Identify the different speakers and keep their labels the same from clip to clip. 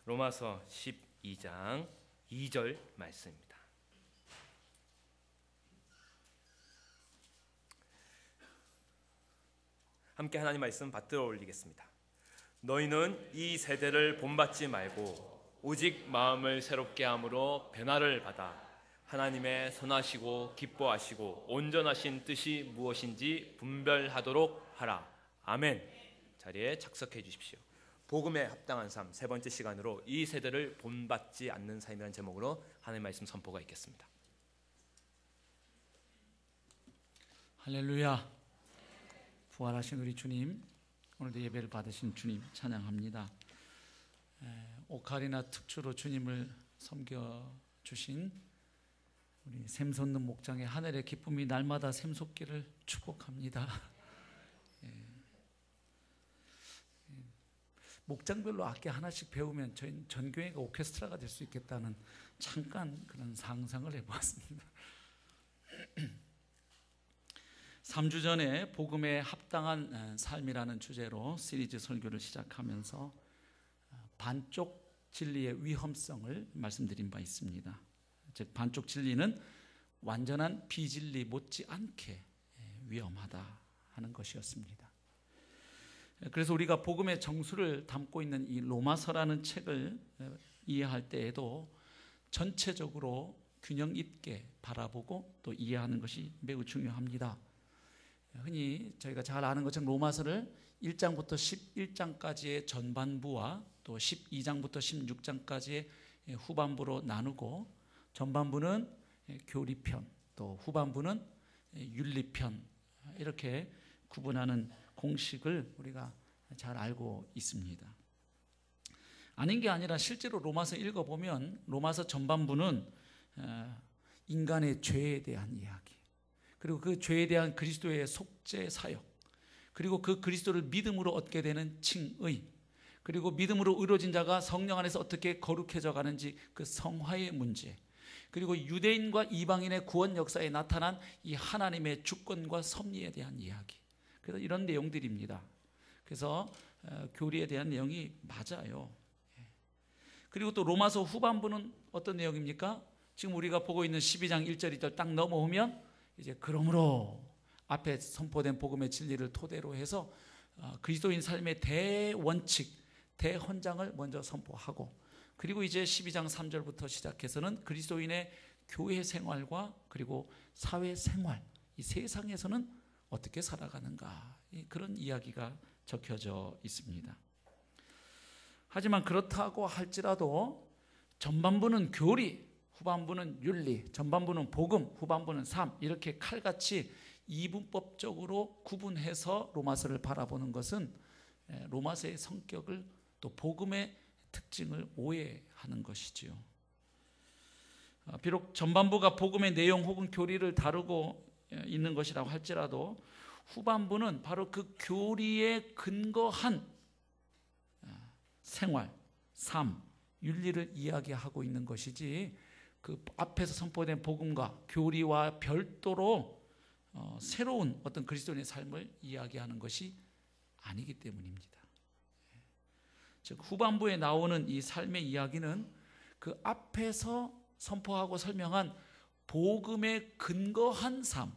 Speaker 1: 로마서 12장 2절 말씀입니다. 함께 하나님 말씀 받들어 올리겠습니다. 너희는 이 세대를 본받지 말고 오직 마음을 새롭게 함으로 변화를 받아 하나님의 선하시고 기뻐하시고 온전하신 뜻이 무엇인지 분별하도록 하라. 아멘. 자리에 착석해 주십시오. 복음에 합당한 삶 세 번째 시간으로 이 세대를 본받지 않는 삶이라는 제목으로 하나님의 말씀 선포가 있겠습니다.
Speaker 2: 할렐루야. 부활하신 우리 주님, 오늘도 예배를 받으신 주님 찬양합니다. 오카리나 특주로 주님을 섬겨주신 우리 샘솟는 목장의 하늘의 기쁨이 날마다 샘솟기를 축복합니다. 목장별로 악기 하나씩 배우면 저희 전교회가 오케스트라가 될 수 있겠다는 잠깐 그런 상상을 해보았습니다. 3주 전에 복음에 합당한 삶이라는 주제로 시리즈 설교를 시작하면서 반쪽 진리의 위험성을 말씀드린 바 있습니다. 즉 반쪽 진리는 완전한 비진리 못지않게 위험하다 하는 것이었습니다. 그래서 우리가 복음의 정수를 담고 있는 이 로마서라는 책을 이해할 때에도 전체적으로 균형 있게 바라보고 또 이해하는 것이 매우 중요합니다. 흔히 저희가 잘 아는 것처럼 로마서를 1장부터 11장까지의 전반부와 또 12장부터 16장까지의 후반부로 나누고 전반부는 교리편, 또 후반부는 윤리편 이렇게 구분하는 공식을 우리가 잘 알고 있습니다. 아닌 게 아니라 실제로 로마서 읽어보면 로마서 전반부는 인간의 죄에 대한 이야기, 그리고 그 죄에 대한 그리스도의 속죄 사역, 그리고 그 그리스도를 믿음으로 얻게 되는 칭의, 그리고 믿음으로 의로워진 자가 성령 안에서 어떻게 거룩해져 가는지 그 성화의 문제, 그리고 유대인과 이방인의 구원 역사에 나타난 이 하나님의 주권과 섭리에 대한 이야기, 그래서 이런 내용들입니다. 그래서 교리에 대한 내용이 맞아요. 그리고 또 로마서 후반부는 어떤 내용입니까? 지금 우리가 보고 있는 12장 1절 2절 딱 넘어오면 이제 그러므로 앞에 선포된 복음의 진리를 토대로 해서 그리스도인 삶의 대원칙, 대헌장을 먼저 선포하고, 그리고 이제 12장 3절부터 시작해서는 그리스도인의 교회 생활과 그리고 사회 생활, 이 세상에서는 어떻게 살아가는가, 그런 이야기가 적혀져 있습니다. 하지만 그렇다고 할지라도 전반부는 교리, 후반부는 윤리, 전반부는 복음, 후반부는 삶, 이렇게 칼같이 이분법적으로 구분해서 로마서를 바라보는 것은 로마서의 성격을 또 복음의 특징을 오해하는 것이지요. 비록 전반부가 복음의 내용 혹은 교리를 다루고 있는 것이라고 할지라도 후반부는 바로 그 교리에 근거한 생활, 삶, 윤리를 이야기하고 있는 것이지 그 앞에서 선포된 복음과 교리와 별도로 새로운 어떤 그리스도인의 삶을 이야기하는 것이 아니기 때문입니다. 즉 후반부에 나오는 이 삶의 이야기는 그 앞에서 선포하고 설명한 복음에 근거한 삶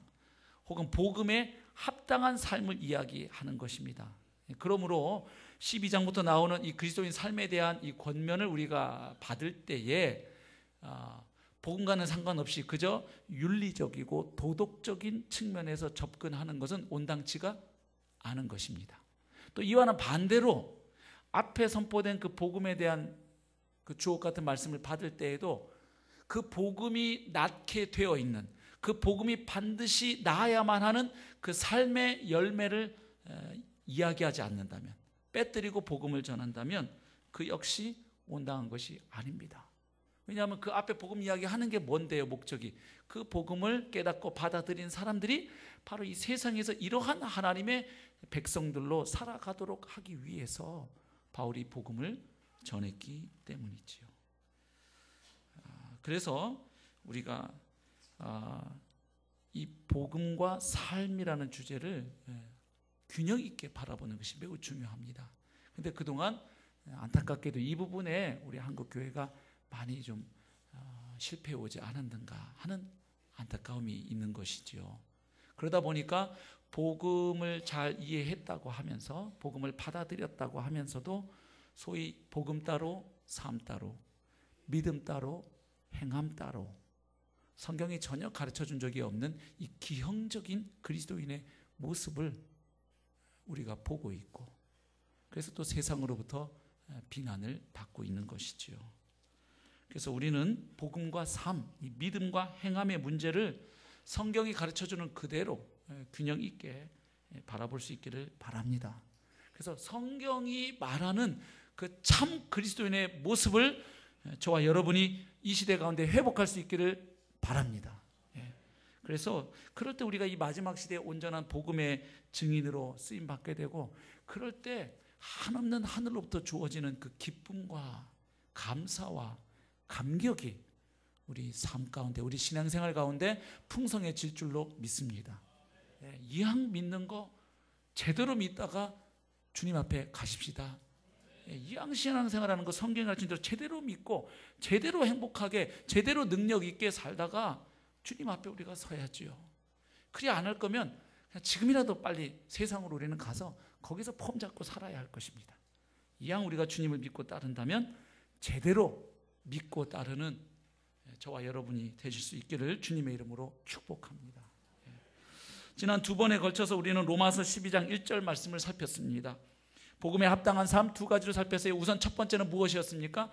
Speaker 2: 혹은 복음에 합당한 삶을 이야기하는 것입니다. 그러므로 12장부터 나오는 이 그리스도인 삶에 대한 이 권면을 우리가 받을 때에 복음과는 상관없이 그저 윤리적이고 도덕적인 측면에서 접근하는 것은 온당치가 않은 것입니다. 또 이와는 반대로 앞에 선포된 그 복음에 대한 그 주옥 같은 말씀을 받을 때에도 그 복음이 낳게 되어 있는, 그 복음이 반드시 나아야만 하는 그 삶의 열매를 이야기하지 않는다면, 빼뜨리고 복음을 전한다면 그 역시 온당한 것이 아닙니다. 왜냐하면 그 앞에 복음 이야기하는 게 뭔데요? 목적이 그 복음을 깨닫고 받아들인 사람들이 바로 이 세상에서 이러한 하나님의 백성들로 살아가도록 하기 위해서 바울이 복음을 전했기 때문이지요. 그래서 우리가 이 복음과 삶이라는 주제를 균형 있게 바라보는 것이 매우 중요합니다. 그런데 그동안 안타깝게도 이 부분에 우리 한국 교회가 많이 좀 실패해 오지 않았는가 하는 안타까움이 있는 것이지요. 그러다 보니까 복음을 잘 이해했다고 하면서 복음을 받아들였다고 하면서도 소위 복음 따로 삶 따로 믿음 따로 행함 따로 성경이 전혀 가르쳐준 적이 없는 이 기형적인 그리스도인의 모습을 우리가 보고 있고 그래서 또 세상으로부터 비난을 받고 있는 것이지요. 그래서 우리는 복음과 삶, 이 믿음과 행함의 문제를 성경이 가르쳐주는 그대로 균형 있게 바라볼 수 있기를 바랍니다. 그래서 성경이 말하는 그 참 그리스도인의 모습을 저와 여러분이 이 시대 가운데 회복할 수 있기를 바랍니다. 그래서 그럴 때 우리가 이 마지막 시대의 온전한 복음의 증인으로 쓰임받게 되고 그럴 때 한없는 하늘로부터 주어지는 그 기쁨과 감사와 감격이 우리 삶 가운데 우리 신앙생활 가운데 풍성해질 줄로 믿습니다. 이왕 믿는 거 제대로 믿다가 주님 앞에 가십시다. 이왕 신앙생활하는 거 성경이 가르친 대로 제대로 믿고 제대로 행복하게 제대로 능력 있게 살다가 주님 앞에 우리가 서야지요. 그리 안 할 거면 그냥 지금이라도 빨리 세상으로 우리는 가서 거기서 폼 잡고 살아야 할 것입니다. 이왕 우리가 주님을 믿고 따른다면 제대로 믿고 따르는 저와 여러분이 되실 수 있기를 주님의 이름으로 축복합니다. 지난 두 번에 걸쳐서 우리는 로마서 12장 1절 말씀을 살폈습니다. 복음에 합당한 삶 두 가지로 살폈어요. 우선 첫 번째는 무엇이었습니까?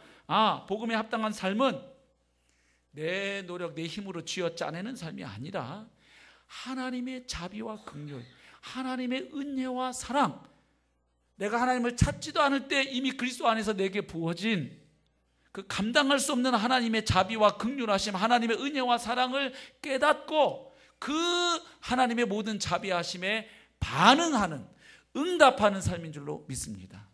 Speaker 2: 복음에 합당한 삶은 내 노력, 내 힘으로 쥐어 짜내는 삶이 아니라 하나님의 자비와 긍휼, 하나님의 은혜와 사랑, 내가 하나님을 찾지도 않을 때 이미 그리스도 안에서 내게 부어진 그 감당할 수 없는 하나님의 자비와 긍휼하심, 하나님의 은혜와 사랑을 깨닫고 그 하나님의 모든 자비하심에 반응하는, 응답하는 삶인 줄로 믿습니다.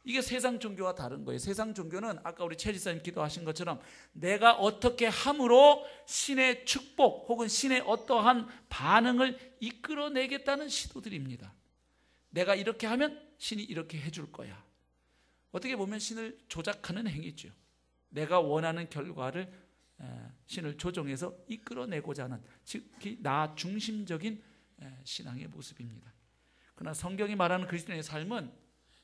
Speaker 2: 이게 세상 종교와 다른 거예요. 세상 종교는 아까 우리 최 지사님 기도하신 것처럼 내가 어떻게 함으로 신의 축복 혹은 신의 어떠한 반응을 이끌어내겠다는 시도들입니다. 내가 이렇게 하면 신이 이렇게 해줄 거야. 어떻게 보면 신을 조작하는 행위죠. 내가 원하는 결과를 신을 조종해서 이끌어내고자 하는 특히 나 중심적인 신앙의 모습입니다. 그러나 성경이 말하는 그리스도인의 삶은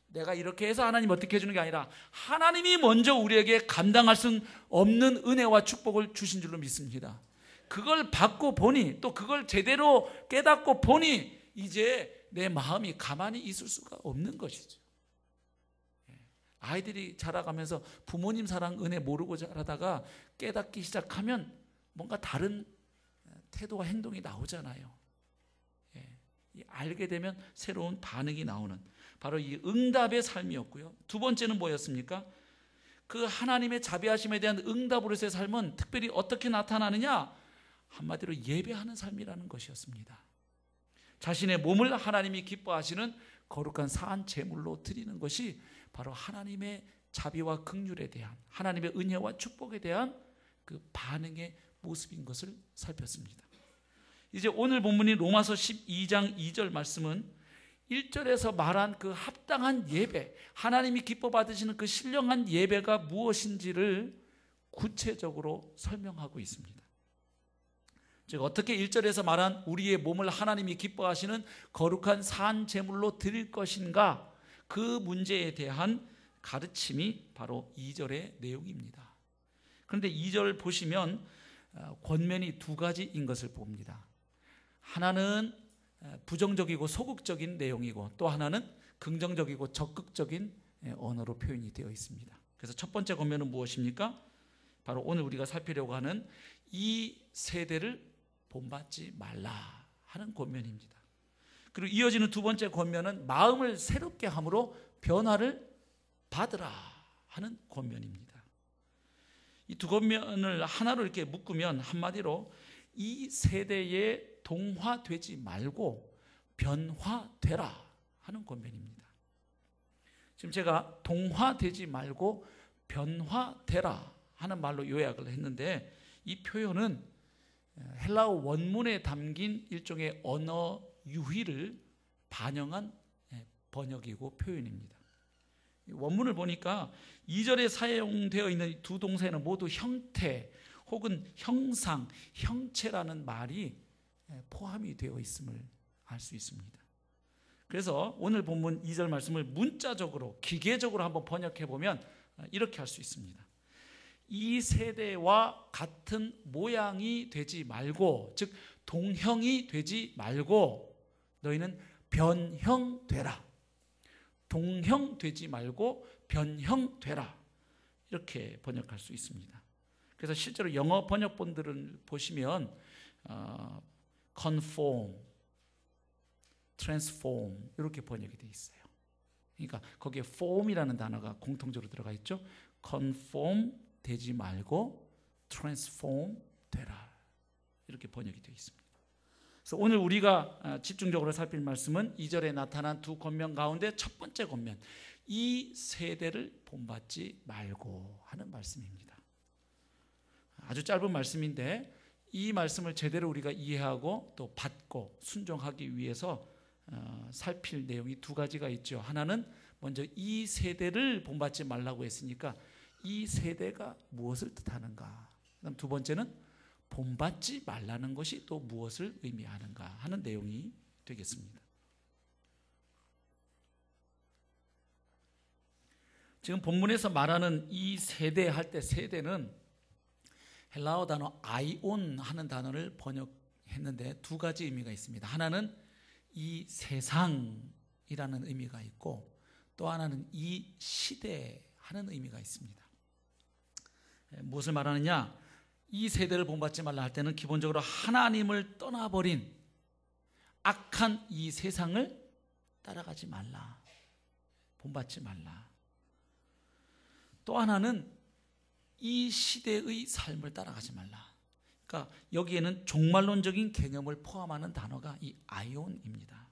Speaker 2: 내가 이렇게 해서 하나님 어떻게 해주는 게 아니라 하나님이 먼저 우리에게 감당할 수 없는 은혜와 축복을 주신 줄로 믿습니다. 그걸 받고 보니 또 그걸 제대로 깨닫고 보니 이제 내 마음이 가만히 있을 수가 없는 것이죠. 아이들이 자라가면서 부모님 사랑 은혜 모르고 자라다가 깨닫기 시작하면 뭔가 다른 태도와 행동이 나오잖아요. 알게 되면 새로운 반응이 나오는 바로 이 응답의 삶이었고요. 두 번째는 뭐였습니까? 그 하나님의 자비하심에 대한 응답으로서의 삶은 특별히 어떻게 나타나느냐? 한마디로 예배하는 삶이라는 것이었습니다. 자신의 몸을 하나님이 기뻐하시는 거룩한 산 제물로 드리는 것이 바로 하나님의 자비와 긍휼에 대한 하나님의 은혜와 축복에 대한 그 반응의 모습인 것을 살폈습니다. 이제 오늘 본문인 로마서 12장 2절 말씀은 1절에서 말한 그 합당한 예배, 하나님이 기뻐 받으시는 그 신령한 예배가 무엇인지를 구체적으로 설명하고 있습니다. 즉 어떻게 1절에서 말한 우리의 몸을 하나님이 기뻐하시는 거룩한 산 제물로 드릴 것인가, 그 문제에 대한 가르침이 바로 2절의 내용입니다. 그런데 2절 보시면 권면이 두 가지인 것을 봅니다. 하나는 부정적이고 소극적인 내용이고 또 하나는 긍정적이고 적극적인 언어로 표현이 되어 있습니다. 그래서 첫 번째 권면은 무엇입니까? 바로 오늘 우리가 살피려고 하는 이 세대를 본받지 말라 하는 권면입니다. 그리고 이어지는 두 번째 권면은 마음을 새롭게 함으로 변화를 받으라 하는 권면입니다. 이 두 권면을 하나로 이렇게 묶으면 한마디로 이 세대에 동화되지 말고 변화되라 하는 권면입니다. 지금 제가 동화되지 말고 변화되라 하는 말로 요약을 했는데 이 표현은 헬라어 원문에 담긴 일종의 언어 유희를 반영한 번역이고 표현입니다. 원문을 보니까 2절에 사용되어 있는 두 동사에는 모두 형태 혹은 형상, 형체라는 말이 포함이 되어 있음을 알 수 있습니다. 그래서 오늘 본문 2절 말씀을 문자적으로 기계적으로 한번 번역해 보면 이렇게 할 수 있습니다. 이 세대와 같은 모양이 되지 말고, 즉 동형이 되지 말고 너희는 변형되라. 동형되지 말고 변형되라. 이렇게 번역할 수 있습니다. 그래서 실제로 영어 번역본들을 보시면 conform, transform 이렇게 번역이 되어 있어요. 그러니까 거기에 form이라는 단어가 공통적으로 들어가 있죠. conform 되지 말고 transform 되라. 이렇게 번역이 되어 있습니다. 그래서 오늘 우리가 집중적으로 살필 말씀은 2절에 나타난 두 권면 가운데 첫 번째 권면, 이 세대를 본받지 말고 하는 말씀입니다. 아주 짧은 말씀인데 이 말씀을 제대로 우리가 이해하고 또 받고 순종하기 위해서 살필 내용이 두 가지가 있죠. 하나는 먼저 이 세대를 본받지 말라고 했으니까 이 세대가 무엇을 뜻하는가. 그다음 두 번째는 본받지 말라는 것이 또 무엇을 의미하는가 하는 내용이 되겠습니다. 지금 본문에서 말하는 이 세대 할 때 세대는 헬라어 단어 아이온 하는 단어를 번역했는데 두 가지 의미가 있습니다. 하나는 이 세상이라는 의미가 있고 또 하나는 이 시대 하는 의미가 있습니다. 무엇을 말하느냐? 이 세대를 본받지 말라 할 때는 기본적으로 하나님을 떠나버린 악한 이 세상을 따라가지 말라. 본받지 말라. 또 하나는 이 시대의 삶을 따라가지 말라. 그러니까 여기에는 종말론적인 개념을 포함하는 단어가 이 아이온입니다.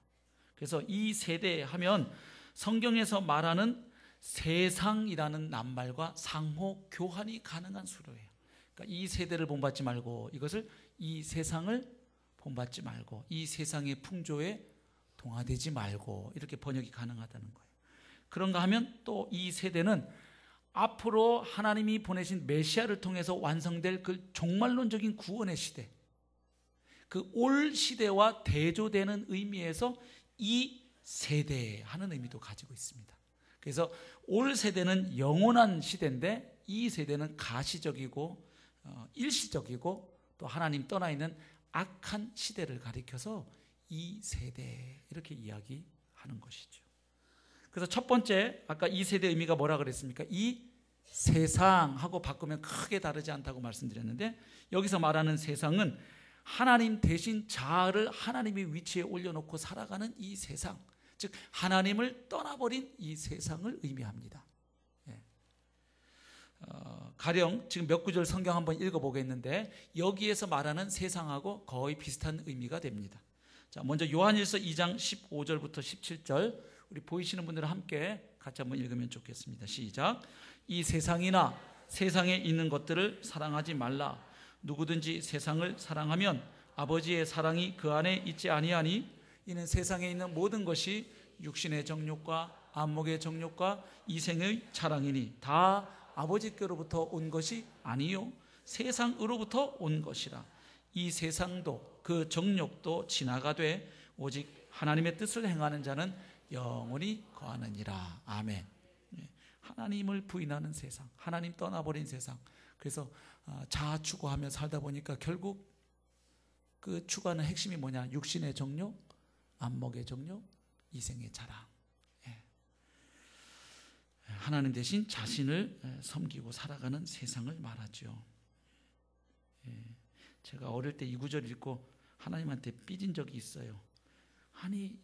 Speaker 2: 그래서 이 세대 하면 성경에서 말하는 세상이라는 낱말과 상호 교환이 가능한 수로예요. 그러니까 이 세대를 본받지 말고 이것을 이 세상을 본받지 말고 이 세상의 풍조에 동화되지 말고 이렇게 번역이 가능하다는 거예요. 그런가 하면 또 이 세대는 앞으로 하나님이 보내신 메시아를 통해서 완성될 그 종말론적인 구원의 시대, 그 올 시대와 대조되는 의미에서 이 세대 하는 의미도 가지고 있습니다. 그래서 올 세대는 영원한 시대인데 이 세대는 가시적이고 일시적이고 또 하나님 떠나 있는 악한 시대를 가리켜서 이 세대 이렇게 이야기하는 것이죠. 그래서 첫 번째 아까 이 세대의 의미가 뭐라 그랬습니까? 이 세상하고 바꾸면 크게 다르지 않다고 말씀드렸는데 여기서 말하는 세상은 하나님 대신 자아를 하나님의 위치에 올려놓고 살아가는 이 세상, 즉 하나님을 떠나버린 이 세상을 의미합니다. 가령 지금 몇 구절 성경 한번 읽어보겠는데 여기에서 말하는 세상하고 거의 비슷한 의미가 됩니다. 자, 먼저 요한일서 2장 15절부터 17절 우리 보이시는 분들은 함께 같이 한번 읽으면 좋겠습니다. 시작. 이 세상이나 세상에 있는 것들을 사랑하지 말라. 누구든지 세상을 사랑하면 아버지의 사랑이 그 안에 있지 아니하니 이는 세상에 있는 모든 것이 육신의 정욕과 안목의 정욕과 이생의 자랑이니 다 아버지께로부터 온 것이 아니요 세상으로부터 온 것이라. 이 세상도 그 정욕도 지나가되 오직 하나님의 뜻을 행하는 자는 영원히 거하느니라. 아멘. 하나님을 부인하는 세상, 하나님 떠나버린 세상. 그래서 자아 추구하며 살다 보니까 결국 그 추구하는 핵심이 뭐냐? 육신의 정욕, 안목의 정욕, 이생의 자랑. 하나님 대신 자신을 섬기고 살아가는 세상을 말하죠. 제가 어릴 때 이 구절 읽고 하나님한테 삐진 적이 있어요. 아니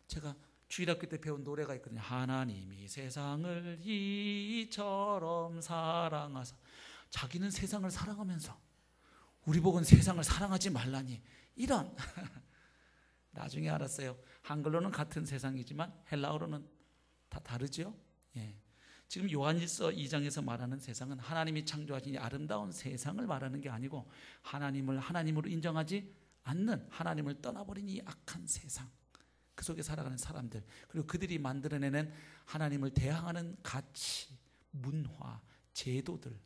Speaker 2: 제가 주일학교 때 배운 노래가 있거든요. 하나님이 세상을 이처럼 사랑하사. 자기는 세상을 사랑하면서 우리 복은 세상을 사랑하지 말라니. 이런. 나중에 알았어요. 한글로는 같은 세상이지만 헬라어로는 다 다르죠. 지금 요한일서 2장에서 말하는 세상은 하나님이 창조하신 이 아름다운 세상을 말하는 게 아니고 하나님을 하나님으로 인정하지 않는 하나님을 떠나버린 이 악한 세상. 그 속에 살아가는 사람들, 그리고 그들이 만들어내는 하나님을 대항하는 가치, 문화, 제도들,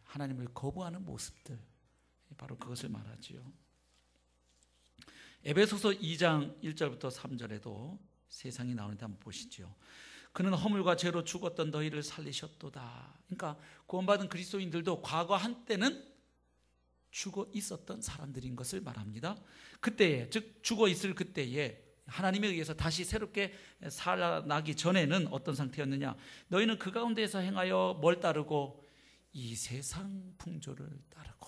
Speaker 2: 하나님을 거부하는 모습들, 바로 그것을 말하지요. 에베소서 2장 1절부터 3절에도 세상이 나오는데 한번 보시죠. 그는 허물과 죄로 죽었던 너희를 살리셨도다. 그러니까 구원받은 그리스도인들도 과거 한때는 죽어 있었던 사람들인 것을 말합니다. 그때에, 즉 죽어 있을 그때에 하나님에 의해서 다시 새롭게 살아나기 전에는 어떤 상태였느냐? 너희는 그 가운데에서 행하여 뭘 따르고? 이 세상 풍조를 따르고.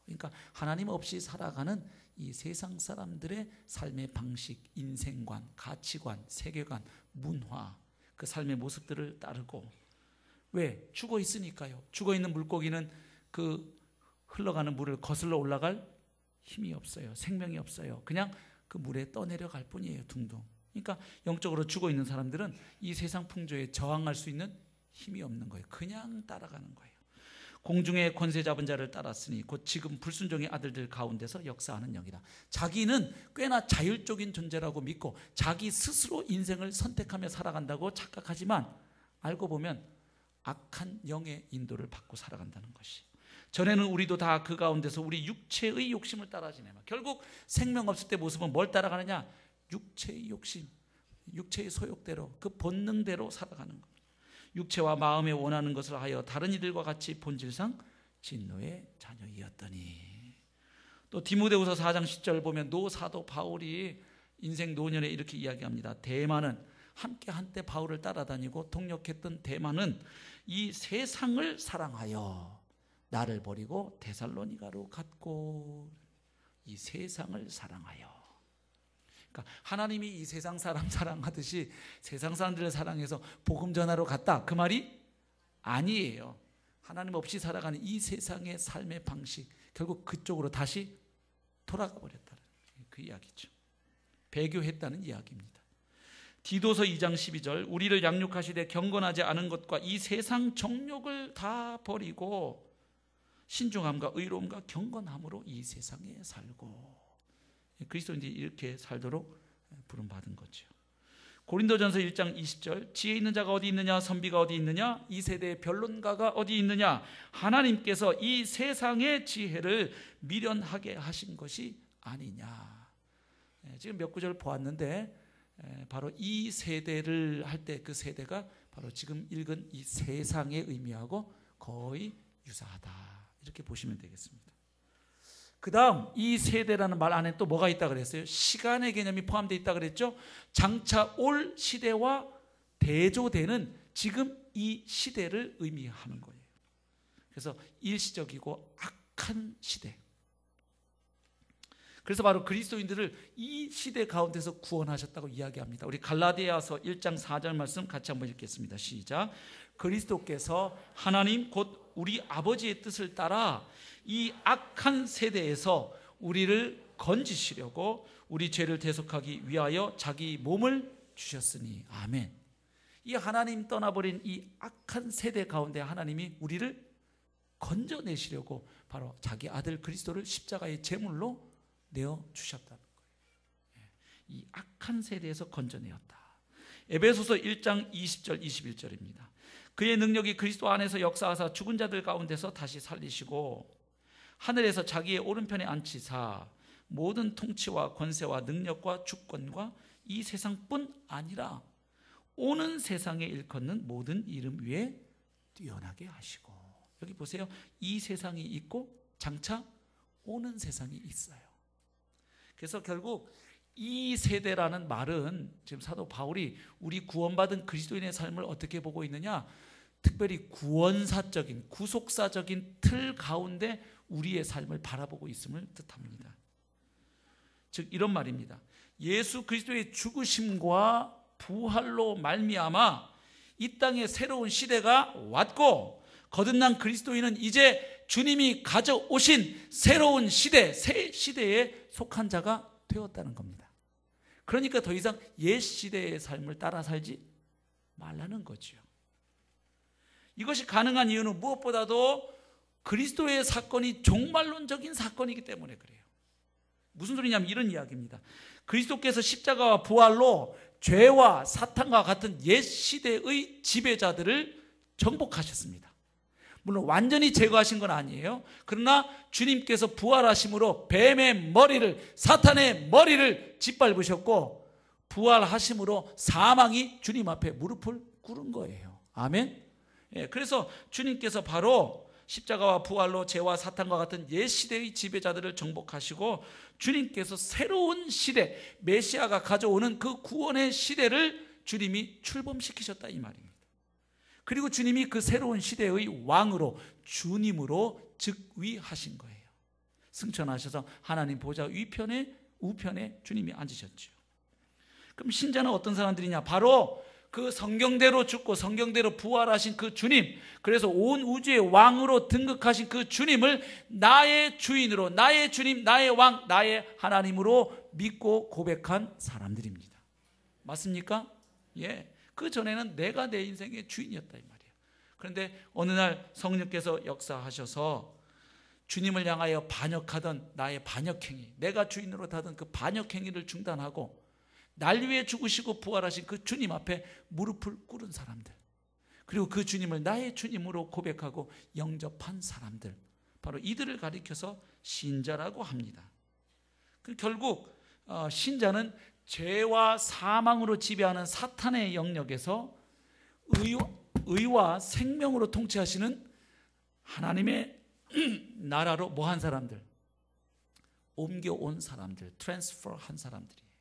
Speaker 2: 그러니까 하나님 없이 살아가는 이 세상 사람들의 삶의 방식, 인생관, 가치관, 세계관, 문화, 그 삶의 모습들을 따르고. 왜? 죽어 있으니까요. 죽어 있는 물고기는 그 흘러가는 물을 거슬러 올라갈 힘이 없어요. 생명이 없어요. 그냥 그 물에 떠내려갈 뿐이에요. 둥둥. 그러니까 영적으로 죽어 있는 사람들은 이 세상 풍조에 저항할 수 있는 힘이 없는 거예요. 그냥 따라가는 거예요. 공중의 권세 잡은 자를 따랐으니 곧 지금 불순종의 아들들 가운데서 역사하는 영이다. 자기는 꽤나 자율적인 존재라고 믿고 자기 스스로 인생을 선택하며 살아간다고 착각하지만 알고 보면 악한 영의 인도를 받고 살아간다는 것이. 전에는 우리도 다 그 가운데서 우리 육체의 욕심을 따라 지내면 결국 생명 없을 때 모습은 뭘 따라가느냐? 육체의 욕심, 육체의 소욕대로, 그 본능대로 살아가는 겁니다. 육체와 마음에 원하는 것을 하여 다른 이들과 같이 본질상 진노의 자녀이었더니. 또 디모데후서 4장 10절 보면 노사도 바울이 인생 노년에 이렇게 이야기합니다. 대만은 함께 한때 바울을 따라다니고 동역했던 대만은 이 세상을 사랑하여 나를 버리고 데살로니가로 갔고. 이 세상을 사랑하여. 그러니까 하나님이 이 세상 사람 사랑하듯이 세상 사람들을 사랑해서 복음 전하러 갔다, 그 말이 아니에요. 하나님 없이 살아가는 이 세상의 삶의 방식, 결국 그쪽으로 다시 돌아가 버렸다는 그 이야기죠. 배교했다는 이야기입니다. 디도서 2장 12절 우리를 양육하시되 경건하지 않은 것과 이 세상 정욕을 다 버리고 신중함과 의로움과 경건함으로 이 세상에 살고. 그리스도인들이 이렇게 살도록 부름받은 거죠. 고린도전서 1장 20절 지혜 있는 자가 어디 있느냐, 선비가 어디 있느냐, 이 세대의 변론가가 어디 있느냐, 하나님께서 이 세상의 지혜를 미련하게 하신 것이 아니냐. 지금 몇 구절 보았는데 바로 이 세대를 할 때 그 세대가 바로 지금 읽은 이 세상의 의미하고 거의 유사하다, 이렇게 보시면 되겠습니다. 그 다음 이 세대라는 말 안에 또 뭐가 있다 그랬어요? 시간의 개념이 포함되어 있다 그랬죠. 장차 올 시대와 대조되는 지금 이 시대를 의미하는 거예요. 그래서 일시적이고 악한 시대. 그래서 바로 그리스도인들을 이 시대 가운데서 구원하셨다고 이야기합니다. 우리 갈라디아서 1장 4절 말씀 같이 한번 읽겠습니다. 시작. 그리스도께서 하나님 곧 우리 아버지의 뜻을 따라 이 악한 세대에서 우리를 건지시려고 우리 죄를 대속하기 위하여 자기 몸을 주셨으니. 아멘. 이 하나님 떠나버린 이 악한 세대 가운데 하나님이 우리를 건져내시려고 바로 자기 아들 그리스도를 십자가의 제물로 내어주셨다는 거예요. 이 악한 세대에서 건져내었다. 에베소서 1장 20절 21절입니다. 그의 능력이 그리스도 안에서 역사하사 죽은 자들 가운데서 다시 살리시고 하늘에서 자기의 오른편에 앉히사 모든 통치와 권세와 능력과 주권과 이 세상뿐 아니라 오는 세상에 일컫는 모든 이름 위에 뛰어나게 하시고. 여기 보세요. 이 세상이 있고 장차 오는 세상이 있어요. 그래서 결국 이 세대라는 말은 지금 사도 바울이 우리 구원받은 그리스도인의 삶을 어떻게 보고 있느냐, 특별히 구원사적인 구속사적인 틀 가운데 우리의 삶을 바라보고 있음을 뜻합니다. 즉 이런 말입니다. 예수 그리스도의 죽으심과 부활로 말미암아 이 땅에 새로운 시대가 왔고 거듭난 그리스도인은 이제 주님이 가져오신 새로운 시대, 새 시대에 속한 자가 되었다는 겁니다. 그러니까 더 이상 옛 시대의 삶을 따라 살지 말라는 거죠. 이것이 가능한 이유는 무엇보다도 그리스도의 사건이 종말론적인 사건이기 때문에 그래요. 무슨 소리냐면 이런 이야기입니다. 그리스도께서 십자가와 부활로 죄와 사탄과 같은 옛 시대의 지배자들을 정복하셨습니다. 물론 완전히 제거하신 건 아니에요. 그러나 주님께서 부활하심으로 뱀의 머리를, 사탄의 머리를 짓밟으셨고, 부활하심으로 사망이 주님 앞에 무릎을 꿇은 거예요. 아멘. 예, 그래서 주님께서 바로 십자가와 부활로 죄와 사탄과 같은 옛 시대의 지배자들을 정복하시고, 주님께서 새로운 시대, 메시아가 가져오는 그 구원의 시대를 주님이 출범시키셨다 이 말입니다. 그리고 주님이 그 새로운 시대의 왕으로, 주님으로 즉위하신 거예요. 승천하셔서 하나님 보좌 우편에 주님이 앉으셨죠. 그럼 신자는 어떤 사람들이냐? 바로 그 성경대로 죽고 성경대로 부활하신 그 주님, 그래서 온 우주의 왕으로 등극하신 그 주님을 나의 주인으로, 나의 주님, 나의 왕, 나의 하나님으로 믿고 고백한 사람들입니다. 맞습니까? 예. 그 전에는 내가 내 인생의 주인이었다 이 말이에요. 그런데 어느 날 성령께서 역사하셔서 주님을 향하여 반역하던 나의 반역행위, 내가 주인으로 하던 그 반역행위를 중단하고 날 위해 죽으시고 부활하신 그 주님 앞에 무릎을 꿇은 사람들, 그리고 그 주님을 나의 주님으로 고백하고 영접한 사람들, 바로 이들을 가리켜서 신자라고 합니다. 결국 신자는 죄와 사망으로 지배하는 사탄의 영역에서 의와 생명으로 통치하시는 하나님의 나라로 뭐한 사람들, 옮겨온 사람들, 트랜스퍼한 사람들이에요.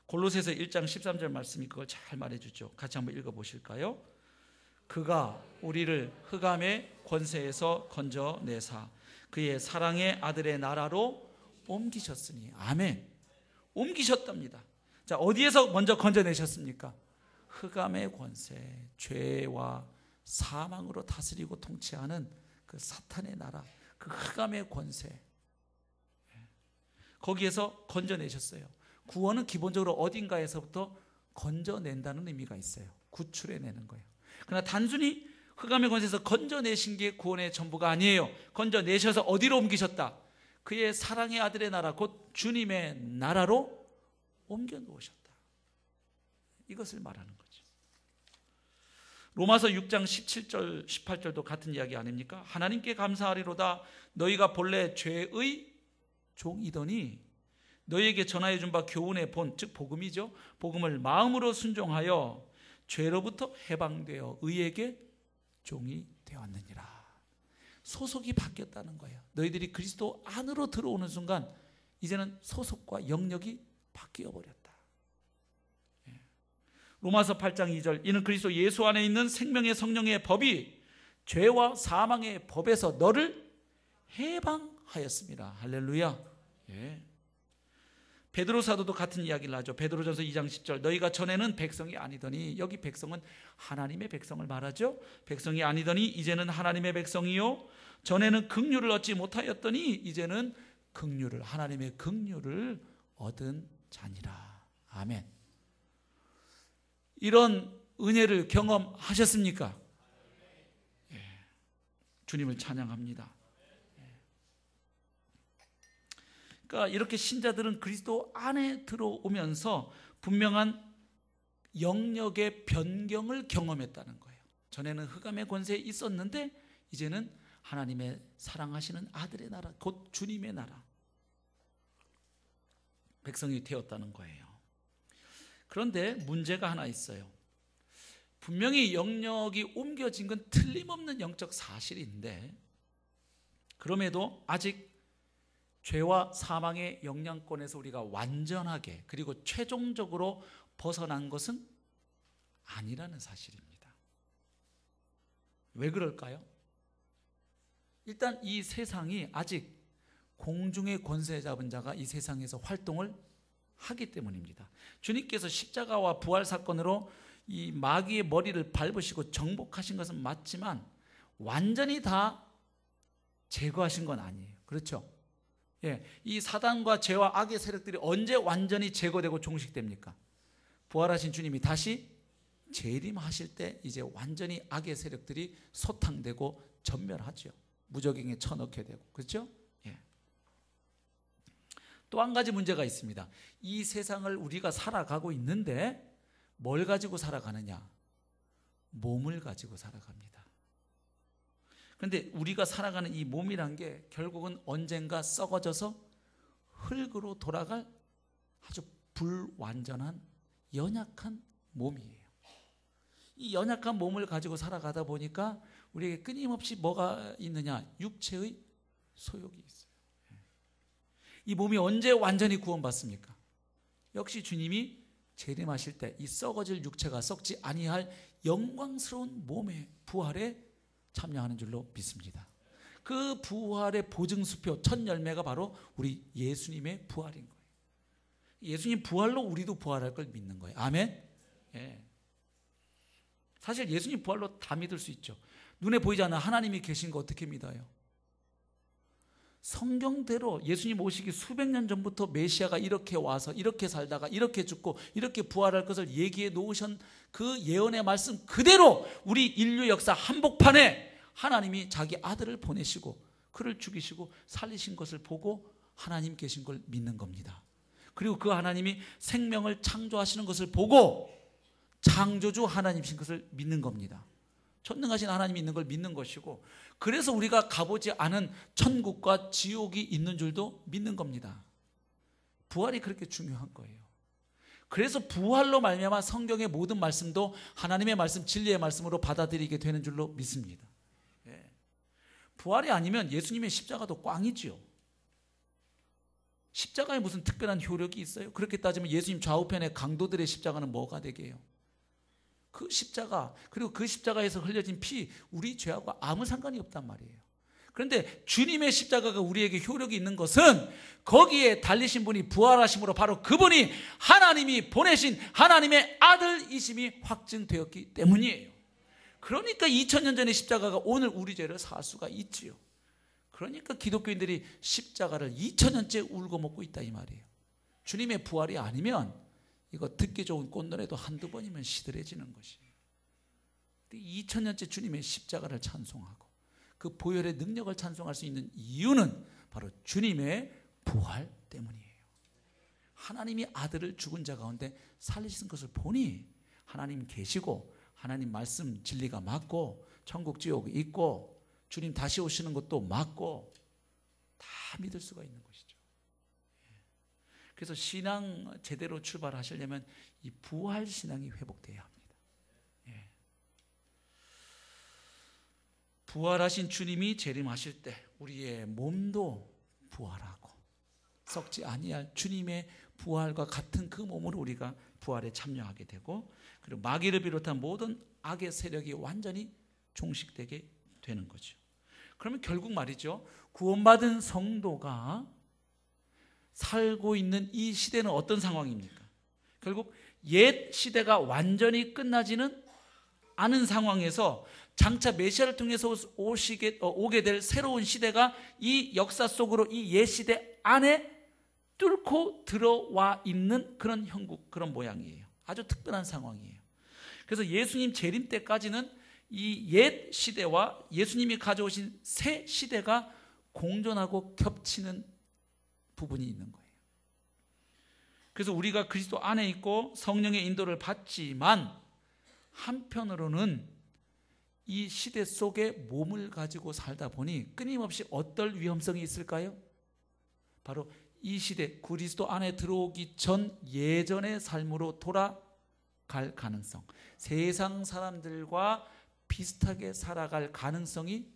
Speaker 2: 골로새서 1장 13절 말씀이 그걸 잘 말해주죠. 같이 한번 읽어보실까요? 그가 우리를 흑암의 권세에서 건져내사 그의 사랑의 아들의 나라로 옮기셨으니. 아멘. 옮기셨답니다. 자, 어디에서 먼저 건져내셨습니까? 흑암의 권세, 죄와 사망으로 다스리고 통치하는 그 사탄의 나라, 그 흑암의 권세, 거기에서 건져내셨어요. 구원은 기본적으로 어딘가에서부터 건져낸다는 의미가 있어요. 구출해내는 거예요. 그러나 단순히 흑암의 권세에서 건져내신 게 구원의 전부가 아니에요. 건져내셔서 어디로 옮기셨다? 그의 사랑의 아들의 나라, 곧 주님의 나라로 옮겨놓으셨다. 이것을 말하는 거죠. 로마서 6장 17절 18절도 같은 이야기 아닙니까? 하나님께 감사하리로다. 너희가 본래 죄의 종이더니 너희에게 전하여 준 바 교훈의 본, 즉 복음이죠. 복음을 마음으로 순종하여 죄로부터 해방되어 의에게 종이 되었느니라. 소속이 바뀌었다는 거예요. 너희들이 그리스도 안으로 들어오는 순간 이제는 소속과 영역이 바뀌어 버렸다. 로마서 8장 2절, 이는 그리스도 예수 안에 있는 생명의 성령의 법이 죄와 사망의 법에서 너를 해방하였습니다. 할렐루야. 예. 베드로 사도도 같은 이야기를 하죠. 베드로전서 2장 10절, 너희가 전에는 백성이 아니더니, 여기 백성은 하나님의 백성을 말하죠. 백성이 아니더니 이제는 하나님의 백성이요, 전에는 긍휼을 얻지 못하였더니 이제는 긍휼을, 하나님의 긍휼을 얻은 자니라. 아멘. 이런 은혜를 경험하셨습니까? 예. 주님을 찬양합니다. 그러니까 이렇게 신자들은 그리스도 안에 들어오면서 분명한 영역의 변경을 경험했다는 거예요. 전에는 흑암의 권세에 있었는데 이제는 하나님의 사랑하시는 아들의 나라, 곧 주님의 나라, 백성이 되었다는 거예요. 그런데 문제가 하나 있어요. 분명히 영역이 옮겨진 건 틀림없는 영적 사실인데, 그럼에도 아직 죄와 사망의 영향권에서 우리가 완전하게 그리고 최종적으로 벗어난 것은 아니라는 사실입니다. 왜 그럴까요? 일단 이 세상이 아직 공중의 권세 잡은 자가 이 세상에서 활동을 하기 때문입니다. 주님께서 십자가와 부활 사건으로 이 마귀의 머리를 밟으시고 정복하신 것은 맞지만 완전히 다 제거하신 건 아니에요. 그렇죠? 예, 이 사단과 죄와 악의 세력들이 언제 완전히 제거되고 종식됩니까? 부활하신 주님이 다시 재림하실 때 이제 완전히 악의 세력들이 소탕되고 전멸하죠. 무적행에 쳐넣게 되고, 그렇죠? 예. 또 한 가지 문제가 있습니다. 이 세상을 우리가 살아가고 있는데 뭘 가지고 살아가느냐? 몸을 가지고 살아갑니다. 그런데 우리가 살아가는 이 몸이란 게 결국은 언젠가 썩어져서 흙으로 돌아갈 아주 불완전한 연약한 몸이에요. 이 연약한 몸을 가지고 살아가다 보니까 우리에게 끊임없이 뭐가 있느냐? 육체의 소욕이 있어요. 이 몸이 언제 완전히 구원받습니까? 역시 주님이 재림하실 때 이 썩어질 육체가 썩지 아니할 영광스러운 몸의 부활에 참여하는 줄로 믿습니다. 그 부활의 보증수표 첫 열매가 바로 우리 예수님의 부활인 거예요. 예수님 부활로 우리도 부활할 걸 믿는 거예요. 아멘. 예. 사실 예수님 부활로 다 믿을 수 있죠. 눈에 보이지 않는 하나님이 계신 거 어떻게 믿어요? 성경대로 예수님 오시기 수백 년 전부터 메시아가 이렇게 와서 이렇게 살다가 이렇게 죽고 이렇게 부활할 것을 얘기해 놓으신 그 예언의 말씀 그대로 우리 인류 역사 한복판에 하나님이 자기 아들을 보내시고 그를 죽이시고 살리신 것을 보고 하나님 계신 걸 믿는 겁니다. 그리고 그 하나님이 생명을 창조하시는 것을 보고 창조주 하나님이신 것을 믿는 겁니다. 전능하신 하나님이 있는 걸 믿는 것이고, 그래서 우리가 가보지 않은 천국과 지옥이 있는 줄도 믿는 겁니다. 부활이 그렇게 중요한 거예요. 그래서 부활로 말미암아 성경의 모든 말씀도 하나님의 말씀, 진리의 말씀으로 받아들이게 되는 줄로 믿습니다. 예. 부활이 아니면 예수님의 십자가도 꽝이지요. 십자가에 무슨 특별한 효력이 있어요? 그렇게 따지면 예수님 좌우편의 강도들의 십자가는 뭐가 되게요? 그 십자가, 그리고 그 십자가에서 흘려진 피, 우리 죄하고 아무 상관이 없단 말이에요. 그런데 주님의 십자가가 우리에게 효력이 있는 것은 거기에 달리신 분이 부활하심으로 바로 그분이 하나님이 보내신 하나님의 아들이심이 확증되었기 때문이에요. 그러니까 2000년 전의 십자가가 오늘 우리 죄를 살 수가 있지요. 그러니까 기독교인들이 십자가를 2000년째 울고 먹고 있다 이 말이에요. 주님의 부활이 아니면 이거 듣기 좋은 꽃노래도 한두 번이면 시들해지는 것이에요. 2000년째 주님의 십자가를 찬송하고 그 보혈의 능력을 찬송할 수 있는 이유는 바로 주님의 부활 때문이에요. 하나님이 아들을 죽은 자 가운데 살리신 것을 보니 하나님 계시고 하나님 말씀 진리가 맞고 천국 지옥이 있고 주님 다시 오시는 것도 맞고 다 믿을 수가 있는 것이죠. 그래서 신앙 제대로 출발하시려면 이 부활 신앙이 회복돼야 합니다. 예. 부활하신 주님이 재림하실 때 우리의 몸도 부활하고 썩지 아니할 주님의 부활과 같은 그 몸으로 우리가 부활에 참여하게 되고, 그리고 마귀를 비롯한 모든 악의 세력이 완전히 종식되게 되는 거죠. 그러면 결국 말이죠, 구원받은 성도가 살고 있는 이 시대는 어떤 상황입니까? 결국 옛 시대가 완전히 끝나지는 않은 상황에서 장차 메시아를 통해서 오게 될 새로운 시대가 이 역사 속으로 이 옛 시대 안에 뚫고 들어와 있는 그런 형국, 그런 모양이에요. 아주 특별한 상황이에요. 그래서 예수님 재림 때까지는 이 옛 시대와 예수님이 가져오신 새 시대가 공존하고 겹치는 부분이 있는 거예요. 그래서 우리가 그리스도 안에 있고 성령의 인도를 받지만 한편으로는 이 시대 속에 몸을 가지고 살다 보니 끊임없이 어떨 위험성이 있을까요? 바로 이 시대 그리스도 안에 들어오기 전 예전의 삶으로 돌아갈 가능성, 세상 사람들과 비슷하게 살아갈 가능성이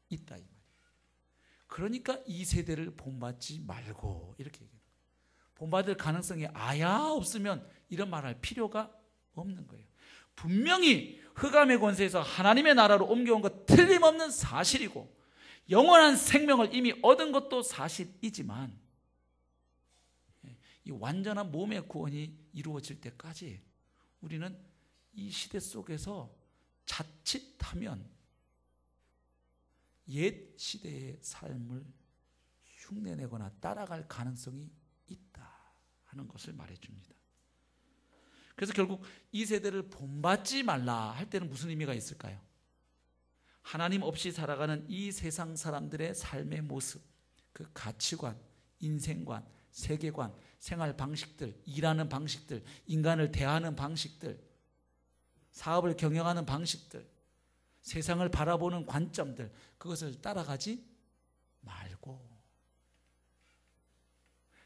Speaker 2: 있다 이 말이에요. 그러니까 이 세대를 본받지 말고 이렇게 얘기해요. 본받을 가능성이 아야 없으면 이런 말할 필요가 없는 거예요. 분명히 흑암의 권세에서 하나님의 나라로 옮겨온 것 틀림없는 사실이고 영원한 생명을 이미 얻은 것도 사실이지만 이 완전한 몸의 구원이 이루어질 때까지 우리는 이 시대 속에서 자칫하면 옛 시대의 삶을 흉내내거나 따라갈 가능성이 있다 하는 것을 말해줍니다. 그래서 결국 이 세대를 본받지 말라 할 때는 무슨 의미가 있을까요? 하나님 없이 살아가는 이 세상 사람들의 삶의 모습, 그 가치관, 인생관, 세계관, 생활 방식들, 일하는 방식들, 인간을 대하는 방식들, 사업을 경영하는 방식들, 세상을 바라보는 관점들, 그것을 따라가지 말고,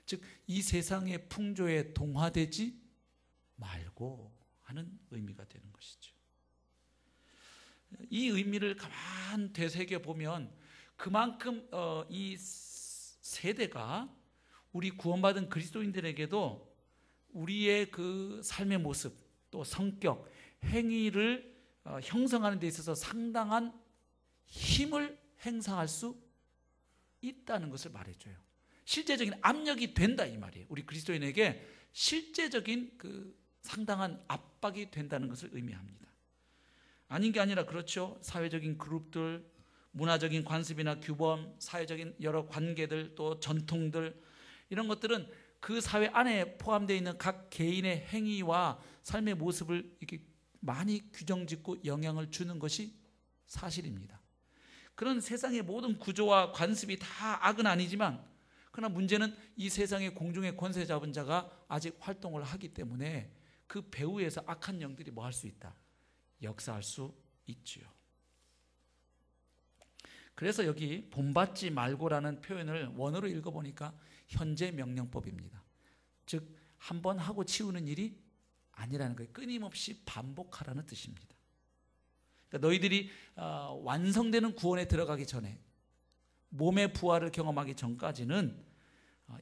Speaker 2: 즉 이 세상의 풍조에 동화되지 말고 하는 의미가 되는 것이죠. 이 의미를 가만 되새겨 보면 그만큼 이 세대가 우리 구원받은 그리스도인들에게도 우리의 그 삶의 모습, 또 성격, 행위를 형성하는 데 있어서 상당한 힘을 행사할 수 있다는 것을 말해줘요. 실제적인 압력이 된다 이 말이에요. 우리 그리스도인에게 실제적인 그 상당한 압박이 된다는 것을 의미합니다. 아닌 게 아니라 그렇죠. 사회적인 그룹들, 문화적인 관습이나 규범, 사회적인 여러 관계들, 또 전통들, 이런 것들은 그 사회 안에 포함되어 있는 각 개인의 행위와 삶의 모습을 이렇게 많이 규정짓고 영향을 주는 것이 사실입니다. 그런 세상의 모든 구조와 관습이 다 악은 아니지만, 그러나 문제는 이 세상의 공중의 권세 잡은 자가 아직 활동을 하기 때문에 그 배후에서 악한 영들이 뭐 할 수 있다? 역사할 수 있지요. 그래서 여기 본받지 말고라는 표현을 원어로 읽어보니까 현재 명령법입니다. 즉 한 번 하고 치우는 일이 아니라는 거예요. 끊임없이 반복하라는 뜻입니다. 그러니까 너희들이 완성되는 구원에 들어가기 전에, 몸의 부활을 경험하기 전까지는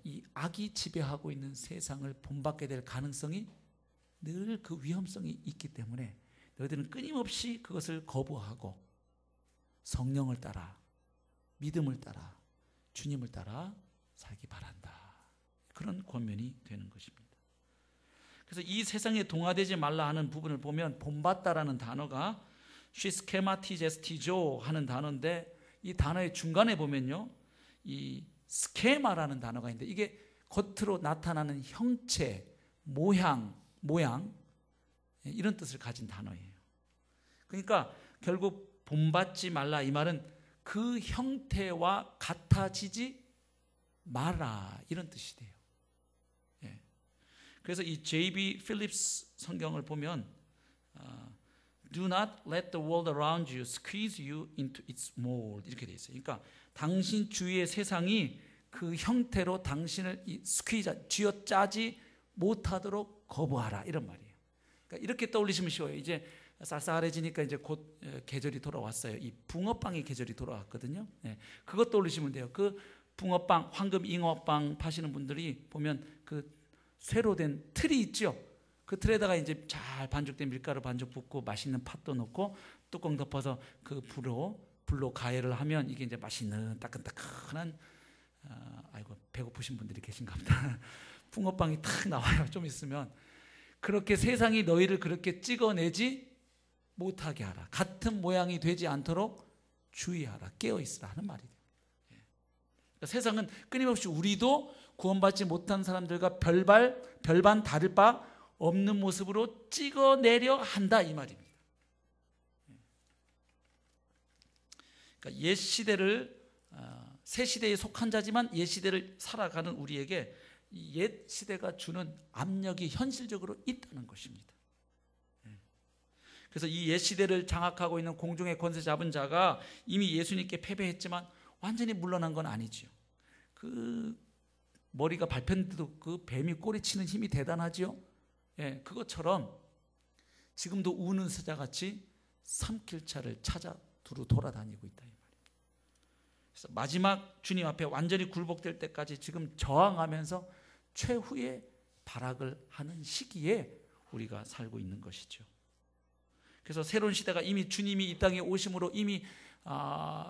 Speaker 2: 이 악이 지배하고 있는 세상을 본받게 될 가능성이 늘 그 위험성이 있기 때문에 너희들은 끊임없이 그것을 거부하고 성령을 따라, 믿음을 따라, 주님을 따라 살기 바란다. 그런 권면이 되는 것입니다. 그래서 이 세상에 동화되지 말라 하는 부분을 보면 본받다라는 단어가 시스케마티제스티조 하는 단어인데, 이 단어의 중간에 보면요, 이 스케마라는 단어가 있는데 이게 겉으로 나타나는 형체, 모양 이런 뜻을 가진 단어예요. 그러니까 결국 본받지 말라 이 말은 그 형태와 같아지지 마라 이런 뜻이 돼요. 예. 그래서 이 J.B. 필립스 성경을 보면 Do not let the world around you squeeze you into its mold 이렇게 돼 있어요. 그러니까 당신 주위의 세상이 그 형태로 당신을 스퀴즈, 쥐어짜지 못하도록 거부하라 이런 말이에요. 그러니까 이렇게 떠올리시면 쉬워요. 이제 쌀쌀해지니까 이제 곧 계절이 돌아왔어요. 이 붕어빵의 계절이 돌아왔거든요. 네, 그것 떠올리시면 돼요. 그 붕어빵, 황금 잉어빵 파시는 분들이 보면 그 쇠로 된 틀이 있죠. 그 틀에다가 이제 잘 반죽된 밀가루 반죽 붓고 맛있는 팥도 넣고 뚜껑 덮어서 그 불로 가열을 하면 이게 이제 맛있는 따끈따끈한 아이고 배고프신 분들이 계신가 보다. 붕어빵이 탁 나와요. 좀 있으면. 그렇게 세상이 너희를 그렇게 찍어내지 못하게 하라. 같은 모양이 되지 않도록 주의하라. 깨어있으라 하는 말이에요. 그러니까 세상은 끊임없이 우리도 구원받지 못한 사람들과 별반 다를 바 없는 모습으로 찍어내려 한다 이 말입니다. 그러니까 옛 시대를 새 시대에 속한 자지만 옛 시대를 살아가는 우리에게 옛 시대가 주는 압력이 현실적으로 있다는 것입니다. 그래서 이 옛 시대를 장악하고 있는 공중의 권세 잡은 자가 이미 예수님께 패배했지만 완전히 물러난 건 아니지요. 그 머리가 밟혔는데도 그 뱀이 꼬리치는 힘이 대단하지요. 예, 그것처럼 지금도 우는 사자같이 삼킬 차를 찾아 두루 돌아다니고 있다 이 말이에요. 그래서 마지막 주님 앞에 완전히 굴복될 때까지 지금 저항하면서 최후의 발악을 하는 시기에 우리가 살고 있는 것이죠. 그래서 새로운 시대가 이미 주님이 이 땅에 오심으로 이미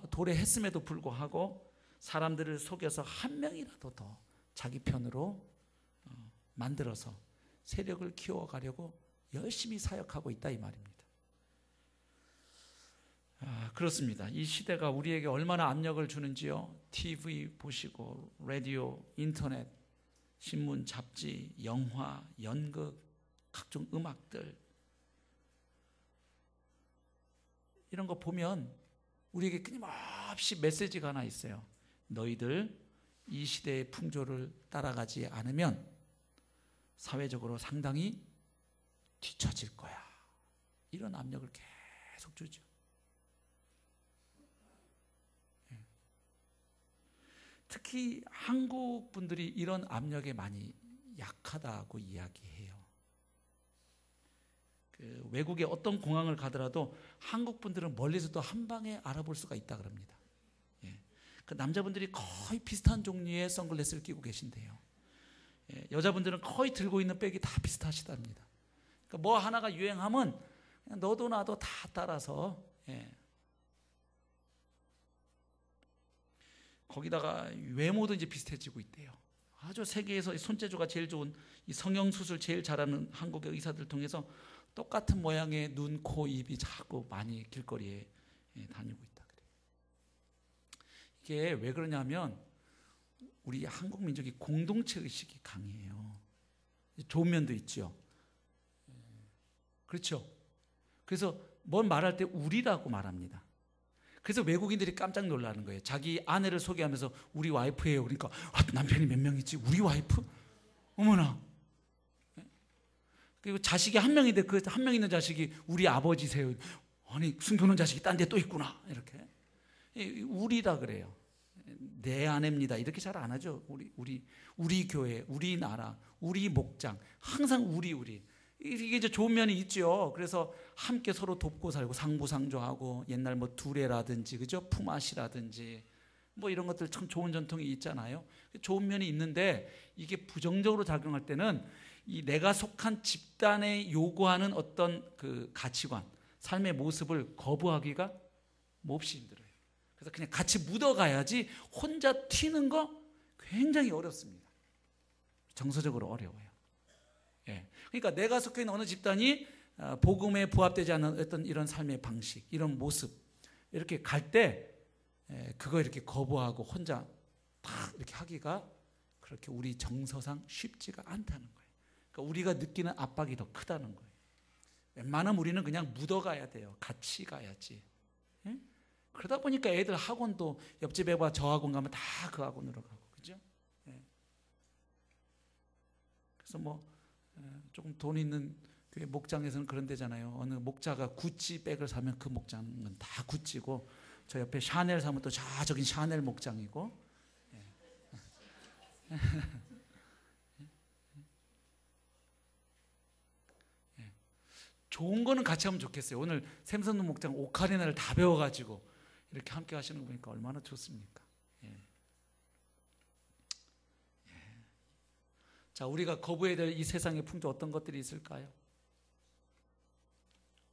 Speaker 2: 도래했음에도 불구하고 사람들을 속여서 한 명이라도 더 자기 편으로 만들어서 세력을 키워가려고 열심히 사역하고 있다 이 말입니다. 그렇습니다. 이 시대가 우리에게 얼마나 압력을 주는지요. TV 보시고 라디오, 인터넷, 신문, 잡지, 영화, 연극, 각종 음악들 이런 거 보면 우리에게 끊임없이 메시지가 하나 있어요. 너희들 이 시대의 풍조를 따라가지 않으면 사회적으로 상당히 뒤처질 거야. 이런 압력을 계속 주죠. 특히 한국 분들이 이런 압력에 많이 약하다고 이야기해요. 외국의 어떤 공항을 가더라도 한국 분들은 멀리서도 한 방에 알아볼 수가 있다 그럽니다. 그 남자분들이 거의 비슷한 종류의 선글라스를 끼고 계신데요. 여자분들은 거의 들고 있는 백이 다 비슷하시답니다. 그러니까 뭐 하나가 유행하면 그냥 너도 나도 다 따라서 거기다가 외모도 이제 비슷해지고 있대요. 아주 세계에서 손재주가 제일 좋은 이 성형수술 제일 잘하는 한국의 의사들 통해서 똑같은 모양의 눈, 코, 입이 자꾸 많이 길거리에 다니고 있다 그래요. 이게 왜 그러냐면 우리 한국 민족이 공동체 의식이 강해요. 좋은 면도 있죠. 그렇죠. 그래서 뭘 말할 때 우리라고 말합니다. 그래서 외국인들이 깜짝 놀라는 거예요. 자기 아내를 소개하면서 우리 와이프예요. 그러니까 남편이 몇 명이지? 우리 와이프? 어머나. 그리고 자식이 한 명인데 그 한 명 있는 자식이 우리 아버지세요. 아니 숨겨놓은 자식이 딴 데 또 있구나. 이렇게 우리라 그래요. 내 아내입니다. 이렇게 잘 안 하죠. 우리 교회, 우리 나라, 우리 목장, 항상 우리. 이게 이제 좋은 면이 있죠. 그래서 함께 서로 돕고 살고 상부상조하고 옛날 뭐 두레라든지 그죠? 품앗이라든지 뭐 이런 것들 참 좋은 전통이 있잖아요. 좋은 면이 있는데 이게 부정적으로 작용할 때는 이 내가 속한 집단에 요구하는 어떤 그 가치관, 삶의 모습을 거부하기가 몹시 힘들어요. 그래서 그냥 같이 묻어가야지 혼자 튀는 거 굉장히 어렵습니다. 정서적으로 어려워요. 그러니까 내가 속해 있는 어느 집단이 복음에 부합되지 않는 어떤 이런 삶의 방식, 이런 모습 이렇게 갈 때 그거 이렇게 거부하고 혼자 딱 이렇게 하기가 그렇게 우리 정서상 쉽지가 않다는 거예요. 그러니까 우리가 느끼는 압박이 더 크다는 거예요. 웬만하면 우리는 그냥 묻어가야 돼요. 같이 가야지. 그러다 보니까 애들 학원도 옆집 애가 저 학원 가면 다 그 학원으로 가고 그죠? 그래서 뭐 조금 돈 있는 교회 목장에서는 그런 데잖아요. 어느 목자가 구찌 백을 사면 그 목장은 다 구찌고 저 옆에 샤넬 사면 또 저긴 샤넬 목장이고 좋은 거는 같이 하면 좋겠어요. 오늘 샘선동 목장 오카리나를 다 배워가지고 이렇게 함께 하시는 거 보니까 얼마나 좋습니까? 자, 우리가 거부해야 될 이 세상의 풍조 어떤 것들이 있을까요?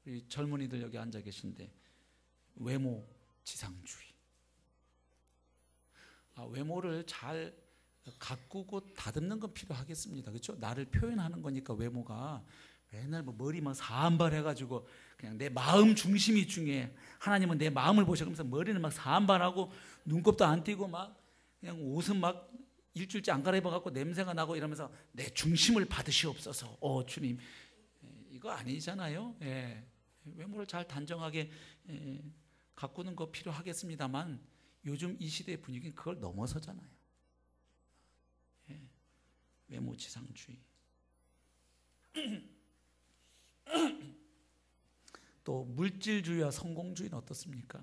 Speaker 2: 우리 젊은이들 여기 앉아 계신데 외모 지상주의. 외모를 잘 가꾸고 다듬는 건 필요하겠습니다. 그렇죠? 나를 표현하는 거니까 외모가 맨날 뭐 머리 막 사한발 해가지고 그냥 내 마음 중심이 중요해. 하나님은 내 마음을 보셔. 그러면서 머리는 막 사한발하고 눈곱도 안 띄고 막 그냥 옷은 막 일주일째 안 갈아입어갖고 냄새가 나고 이러면서 내 중심을 받으시옵소서. 주님. 이거 아니잖아요. 외모를 잘 단정하게 가꾸는 거 필요하겠습니다만 요즘 이 시대의 분위기는 그걸 넘어서잖아요. 외모 지상주의. 또 물질주의와 성공주의는 어떻습니까?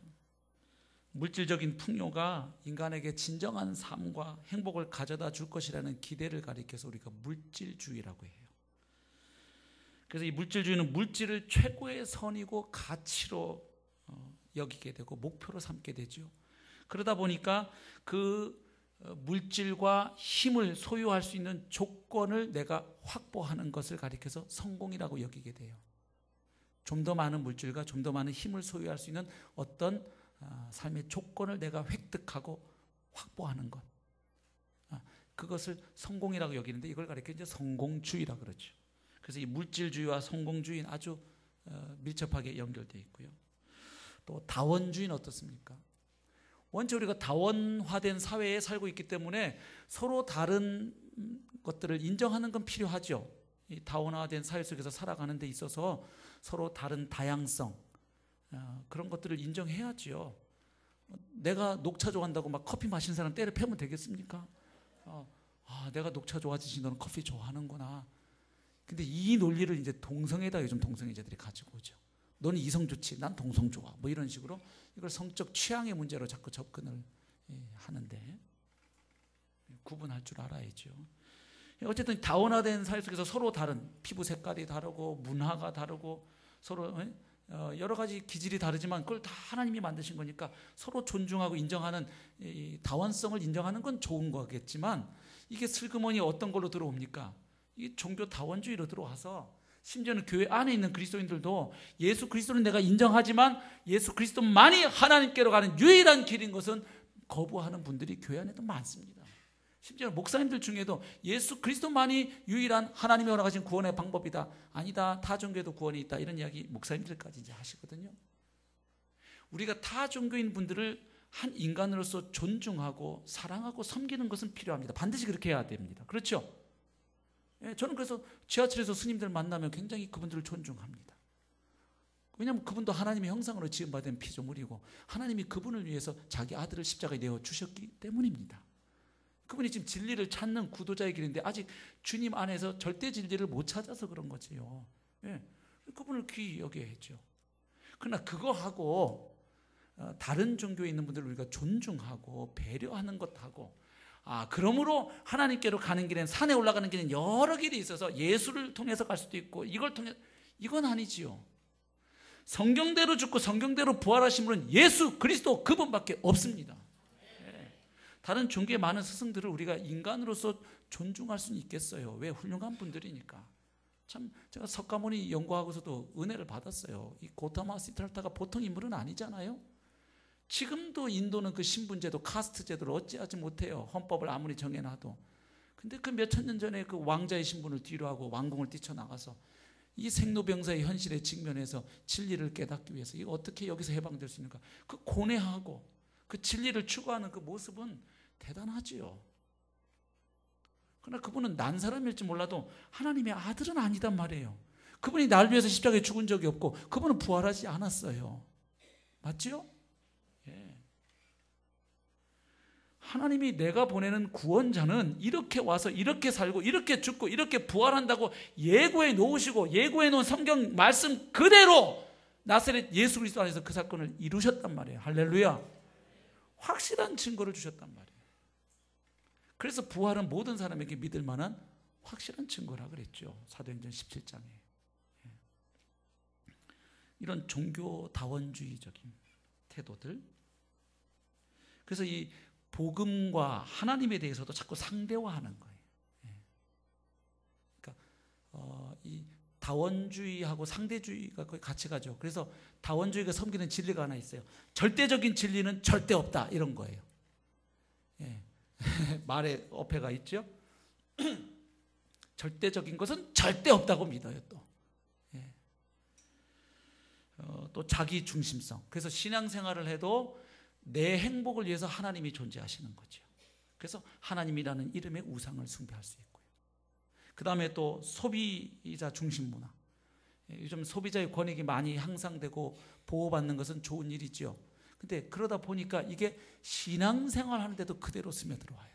Speaker 2: 물질적인 풍요가 인간에게 진정한 삶과 행복을 가져다 줄 것이라는 기대를 가리켜서 우리가 물질주의라고 해요. 그래서 이 물질주의는 물질을 최고의 선이고 가치로 여기게 되고 목표로 삼게 되죠. 그러다 보니까 그 물질과 힘을 소유할 수 있는 조건을 내가 확보하는 것을 가리켜서 성공이라고 여기게 돼요. 좀 더 많은 물질과 좀 더 많은 힘을 소유할 수 있는 어떤 삶의 조건을 내가 획득하고 확보하는 것, 그것을 성공이라고 여기는데 이걸 가리켜 이제 성공주의라고 그러죠. 그래서 이 물질주의와 성공주의는 아주 밀접하게 연결되어 있고요. 또 다원주의는 어떻습니까? 원체 우리가 다원화된 사회에 살고 있기 때문에 서로 다른 것들을 인정하는 건 필요하죠. 이 다원화된 사회 속에서 살아가는 데 있어서 서로 다른 다양성, 그런 것들을 인정해야지요. 내가 녹차 좋아한다고 막 커피 마시는 사람 때려 패면 되겠습니까? 내가 녹차 좋아하지 너는 커피 좋아하는구나. 근데 이 논리를 이제 동성애다 요즘 동성애자들이 가지고 오죠. 너는 이성 좋지, 난 동성 좋아. 뭐 이런 식으로 이걸 성적 취향의 문제로 자꾸 접근을 하는데 구분할 줄 알아야죠. 어쨌든 다원화된 사회 속에서 서로 다른 피부 색깔이 다르고 문화가 다르고 서로 여러 가지 기질이 다르지만 그걸 다 하나님이 만드신 거니까 서로 존중하고 인정하는 이 다원성을 인정하는 건 좋은 거겠지만 이게 슬그머니 어떤 걸로 들어옵니까? 이 종교 다원주의로 들어와서 심지어는 교회 안에 있는 그리스도인들도 예수 그리스도는 내가 인정하지만 예수 그리스도만이 하나님께로 가는 유일한 길인 것은 거부하는 분들이 교회 안에도 많습니다. 심지어 목사님들 중에도 예수 그리스도만이 유일한 하나님이 허락하신 구원의 방법이다. 아니다. 타 종교에도 구원이 있다. 이런 이야기 목사님들까지 이제 하시거든요. 우리가 타 종교인 분들을 한 인간으로서 존중하고 사랑하고 섬기는 것은 필요합니다. 반드시 그렇게 해야 됩니다. 그렇죠? 저는 그래서 지하철에서 스님들 만나면 굉장히 그분들을 존중합니다. 왜냐하면 그분도 하나님의 형상으로 지음받은 피조물이고 하나님이 그분을 위해서 자기 아들을 십자가에 내어 주셨기 때문입니다. 그분이 지금 진리를 찾는 구도자의 길인데 아직 주님 안에서 절대 진리를 못 찾아서 그런 거지요. 그분을 귀히 여겨야죠. 그러나 그거하고 다른 종교에 있는 분들을 우리가 존중하고 배려하는 것하고 그러므로 하나님께로 가는 길엔 산에 올라가는 길엔 여러 길이 있어서 예수를 통해서 갈 수도 있고 이걸 통해 이건 아니지요. 성경대로 죽고 성경대로 부활하신 분은 예수 그리스도 그분밖에 없습니다. 다른 종교의 많은 스승들을 우리가 인간으로서 존중할 수는 있겠어요. 왜? 훌륭한 분들이니까. 참 제가 석가모니 연구하고서도 은혜를 받았어요. 이 고타마 시트라타가 보통 인물은 아니잖아요. 지금도 인도는 그 신분제도 카스트 제도를 어찌하지 못해요. 헌법을 아무리 정해놔도. 근데 그 몇천 년 전에 그 왕자의 신분을 뒤로 하고 왕궁을 뛰쳐나가서 이 생로병사의 현실에 직면해서 진리를 깨닫기 위해서 이거 어떻게 여기서 해방될 수 있는가. 그 고뇌하고 그 진리를 추구하는 그 모습은 대단하지요. 그러나 그분은 난 사람일지 몰라도 하나님의 아들은 아니단 말이에요. 그분이 나를 위해서 십자가에 죽은 적이 없고 그분은 부활하지 않았어요. 맞지요? 하나님이 내가 보내는 구원자는 이렇게 와서 이렇게 살고 이렇게 죽고 이렇게 부활한다고 예고해 놓으시고 예고해 놓은 성경 말씀 그대로 나사렛 예수 그리스도 안에서 그 사건을 이루셨단 말이에요. 할렐루야. 확실한 증거를 주셨단 말이에요. 그래서 부활은 모든 사람에게 믿을 만한 확실한 증거라 그랬죠. 사도행전 17장에. 이런 종교다원주의적인 태도들. 그래서 이 복음과 하나님에 대해서도 자꾸 상대화하는 거예요. 그러니까 이 다원주의하고 상대주의가 거의 같이 가죠. 그래서 다원주의가 섬기는 진리가 하나 있어요. 절대적인 진리는 절대 없다 이런 거예요. 말에 어폐가 있죠. 절대적인 것은 절대 없다고 믿어요. 또 자기 중심성. 그래서 신앙생활을 해도 내 행복을 위해서 하나님이 존재하시는 거죠. 그래서 하나님이라는 이름의 우상을 숭배할 수 있고요. 그 다음에 또 소비자 중심 문화. 요즘 소비자의 권익이 많이 향상되고 보호받는 것은 좋은 일이죠. 근데 그러다 보니까 이게 신앙생활 하는데도 그대로 스며들어와요.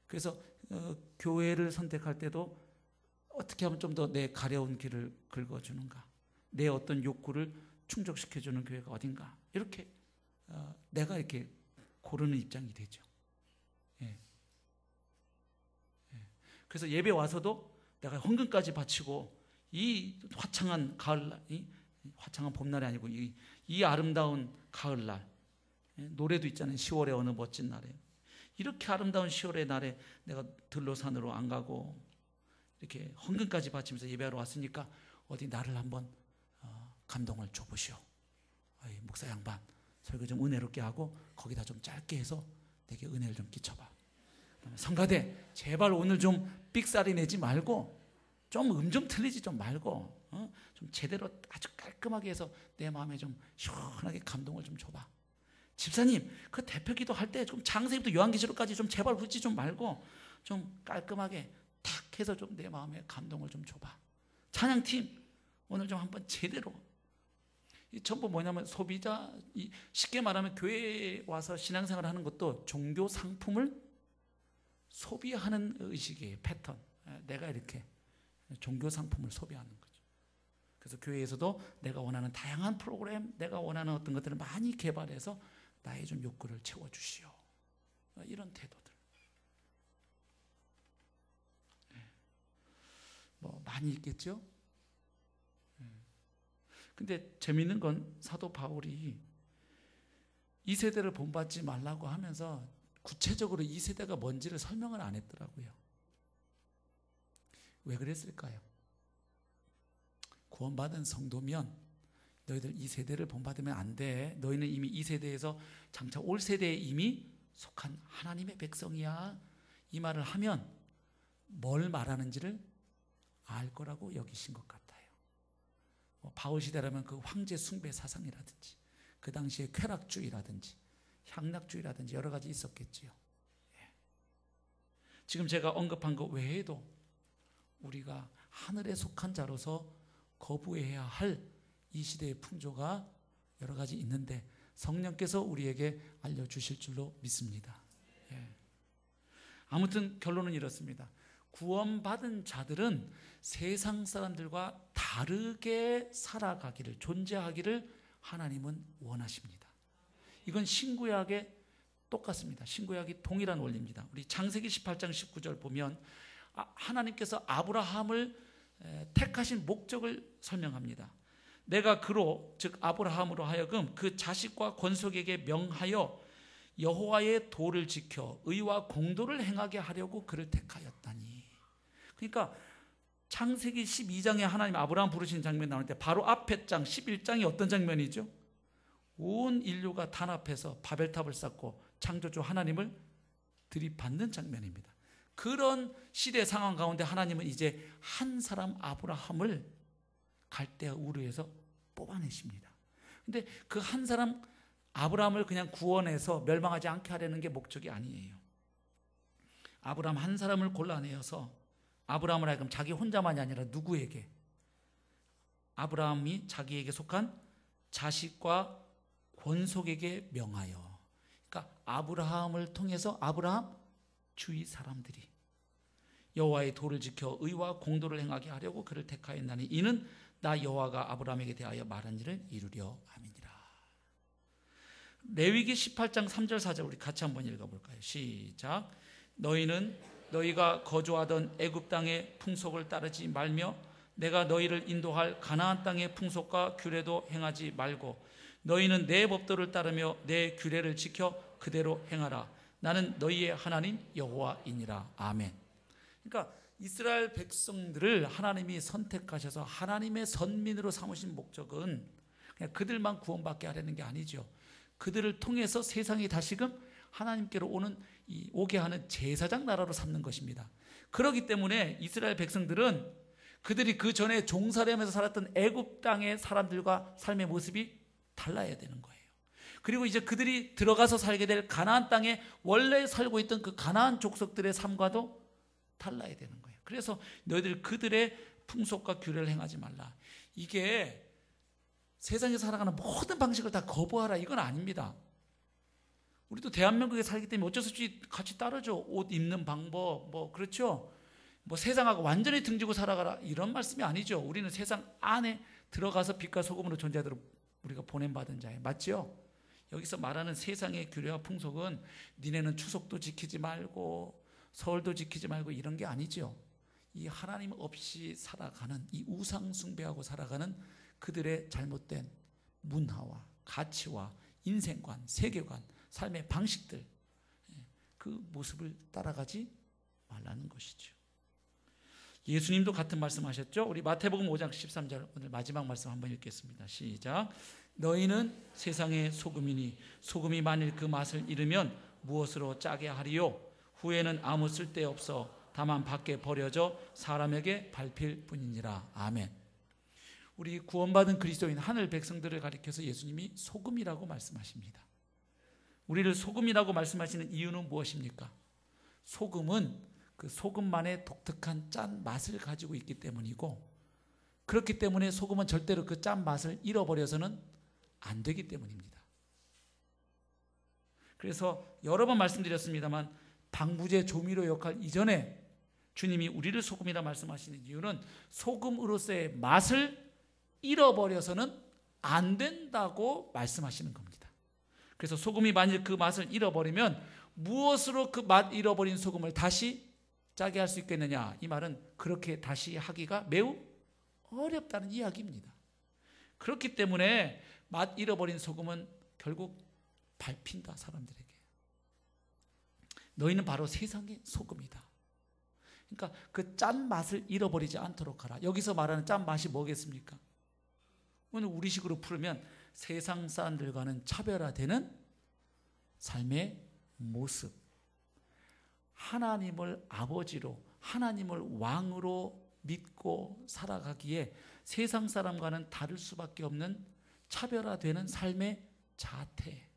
Speaker 2: 그래서 교회를 선택할 때도 어떻게 하면 좀 더 내 가려운 길을 긁어주는가, 내 어떤 욕구를 충족시켜주는 교회가 어딘가, 이렇게 내가 이렇게 고르는 입장이 되죠. 그래서 예배 와서도 내가 헌금까지 바치고 이 화창한 가을날, 이 화창한 봄날이 아니고 이 아름다운 가을날, 노래도 있잖아요. 10월의 어느 멋진 날에, 이렇게 아름다운 10월의 날에 내가 들로 산으로 안 가고 이렇게 헌금까지 바치면서 예배하러 왔으니까 어디 나를 한번 감동을 줘보시오. 목사 양반 설교 좀 은혜롭게 하고 거기다 좀 짧게 해서 내게 은혜를 좀 끼쳐봐. 성가대 제발 오늘 좀 삑사리 내지 말고 좀 좀 틀리지 좀 말고 좀 제대로 아주 깔끔하게 해서 내 마음에 좀 시원하게 감동을 좀 줘봐. 집사님 그 대표기도 할 때 좀 창세기부터 요한계시록까지 좀 제발 훑지 좀 말고 좀 깔끔하게 탁 해서 좀 내 마음에 감동을 좀 줘봐. 찬양팀 오늘 좀 한번 제대로. 이 전부 뭐냐면 소비자, 쉽게 말하면 교회에 와서 신앙생활을 하는 것도 종교 상품을 소비하는 의식이에요. 패턴. 내가 이렇게 종교 상품을 소비하는 거죠. 그래서 교회에서도 내가 원하는 다양한 프로그램, 내가 원하는 어떤 것들을 많이 개발해서 나의 좀 욕구를 채워주시오. 이런 태도들. 뭐 많이 있겠죠? 근데 재미있는 건 사도 바울이 이 세대를 본받지 말라고 하면서 구체적으로 이 세대가 뭔지를 설명을 안 했더라고요. 왜 그랬을까요? 구원받은 성도면 너희들 이 세대를 본받으면 안 돼. 너희는 이미 이 세대에서 장차 올 세대에 이미 속한 하나님의 백성이야. 이 말을 하면 뭘 말하는지를 알 거라고 여기신 것 같아요. 바울 시대라면 그 황제 숭배 사상이라든지 그 당시에 쾌락주의라든지 향락주의라든지 여러 가지 있었겠지요. 지금 제가 언급한 것 외에도 우리가 하늘에 속한 자로서 거부해야 할 이 시대의 풍조가 여러 가지 있는데 성령께서 우리에게 알려주실 줄로 믿습니다. 아무튼 결론은 이렇습니다. 구원받은 자들은 세상 사람들과 다르게 살아가기를, 존재하기를 하나님은 원하십니다. 이건 신구약에 똑같습니다. 신구약이 동일한 원리입니다. 우리 창세기 18장 19절 보면 하나님께서 아브라함을 택하신 목적을 설명합니다. 내가 그로, 즉 아브라함으로 하여금 그 자식과 권속에게 명하여 여호와의 도를 지켜 의와 공도를 행하게 하려고 그를 택하였다니. 그러니까 창세기 12장에 하나님 아브라함 부르시는 장면이 나오는데 바로 앞에 장 11장이 어떤 장면이죠? 온 인류가 단합해서 바벨탑을 쌓고 창조주 하나님을 들이받는 장면입니다. 그런 시대 상황 가운데 하나님은 이제 한 사람 아브라함을 갈대아 우르에서 뽑아내십니다. 근데 그 한 사람 아브라함을 그냥 구원해서 멸망하지 않게 하려는 게 목적이 아니에요. 아브라함 한 사람을 골라내어서 아브라함을 하여금 자기 혼자만이 아니라 누구에게? 아브라함이 자기에게 속한 자식과 권속에게 명하여. 그러니까 아브라함을 통해서 아브라함 주위 사람들이 여호와의 도를 지켜 의와 공도를 행하게 하려고 그를 택하였나니 이는 나 여호와가 아브라함에게 대하여 말한 일을 이루려 함이니라. 레위기 18장 3절 4절 우리 같이 한번 읽어볼까요? 시작. 너희는 너희가 거주하던 애굽 땅의 풍속을 따르지 말며 내가 너희를 인도할 가나안 땅의 풍속과 규례도 행하지 말고 너희는 내 법도를 따르며 내 규례를 지켜 그대로 행하라. 나는 너희의 하나님 여호와이니라. 아멘. 그러니까 이스라엘 백성들을 하나님이 선택하셔서 하나님의 선민으로 삼으신 목적은 그냥 그들만 구원받게 하려는 게 아니죠. 그들을 통해서 세상이 다시금 하나님께로 오게 하는 제사장 나라로 삼는 것입니다. 그렇기 때문에 이스라엘 백성들은 그들이 그 전에 종살이하면서 살았던 애굽 땅의 사람들과 삶의 모습이 달라야 되는 거예요. 그리고 이제 그들이 들어가서 살게 될 가나안 땅에 원래 살고 있던 그 가나안 족속들의 삶과도 달라야 되는 거예요. 그래서 너희들 그들의 풍속과 규례를 행하지 말라. 이게 세상에서 살아가는 모든 방식을 다 거부하라 이건 아닙니다. 우리도 대한민국에 살기 때문에 어쩔 수 없이 같이 따르죠. 옷 입는 방법 뭐 그렇죠. 뭐 세상하고 완전히 등지고 살아가라 이런 말씀이 아니죠. 우리는 세상 안에 들어가서 빛과 소금으로 존재하도록 우리가 보냄받은 자예요. 맞죠? 여기서 말하는 세상의 규례와 풍속은 니네는 추석도 지키지 말고 설도 지키지 말고 이런 게 아니죠. 이 하나님 없이 살아가는 이 우상 숭배하고 살아가는 그들의 잘못된 문화와 가치와 인생관, 세계관, 삶의 방식들 그 모습을 따라가지 말라는 것이죠. 예수님도 같은 말씀하셨죠. 우리 마태복음 5장 13절 오늘 마지막 말씀 한번 읽겠습니다. 시작. 너희는 세상의 소금이니 소금이 만일 그 맛을 잃으면 무엇으로 짜게 하리요? 후에는 아무 쓸데없어 다만 밖에 버려져 사람에게 밟힐 뿐이니라. 아멘. 우리 구원받은 그리스도인 하늘 백성들을 가리켜서 예수님이 소금이라고 말씀하십니다. 우리를 소금이라고 말씀하시는 이유는 무엇입니까? 소금은 그 소금만의 독특한 짠 맛을 가지고 있기 때문이고 그렇기 때문에 소금은 절대로 그 짠 맛을 잃어버려서는 안 되기 때문입니다. 그래서 여러 번 말씀드렸습니다만 방부제 조미료 역할 이전에 주님이 우리를 소금이라 말씀하시는 이유는 소금으로서의 맛을 잃어버려서는 안 된다고 말씀하시는 겁니다. 그래서 소금이 만일 그 맛을 잃어버리면 무엇으로 그 맛 잃어버린 소금을 다시 짜게 할 수 있겠느냐? 이 말은 그렇게 다시 하기가 매우 어렵다는 이야기입니다. 그렇기 때문에 맛 잃어버린 소금은 결국 밟힌다, 사람들에게. 너희는 바로 세상의 소금이다. 그러니까 그 짠 맛을 잃어버리지 않도록 하라. 여기서 말하는 짠 맛이 뭐겠습니까? 오늘 우리식으로 풀으면 세상 사람들과는 차별화되는 삶의 모습, 하나님을 아버지로, 하나님을 왕으로 믿고 살아가기에 세상 사람과는 다를 수밖에 없는 차별화되는 삶의 자태,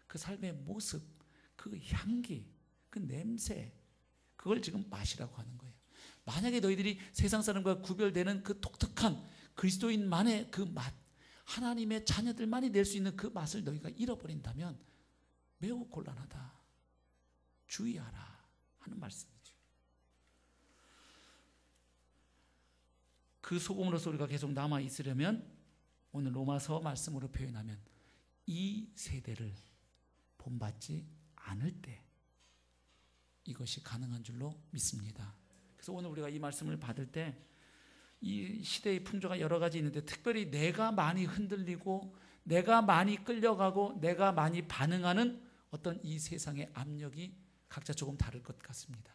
Speaker 2: 그 삶의 모습, 그 향기, 그 냄새, 그걸 지금 맛이라고 하는 거예요. 만약에 너희들이 세상 사람과 구별되는 그 독특한 그리스도인만의 그 맛, 하나님의 자녀들만이 낼 수 있는 그 맛을 너희가 잃어버린다면 매우 곤란하다. 주의하라 하는 말씀이죠. 그 소금으로서 우리가 계속 남아 있으려면 오늘 로마서 말씀으로 표현하면 이 세대를 본받지 않을 때 이것이 가능한 줄로 믿습니다. 그래서 오늘 우리가 이 말씀을 받을 때 이 시대의 풍조가 여러 가지 있는데 특별히 내가 많이 흔들리고 내가 많이 끌려가고 내가 많이 반응하는 어떤 이 세상의 압력이 각자 조금 다를 것 같습니다.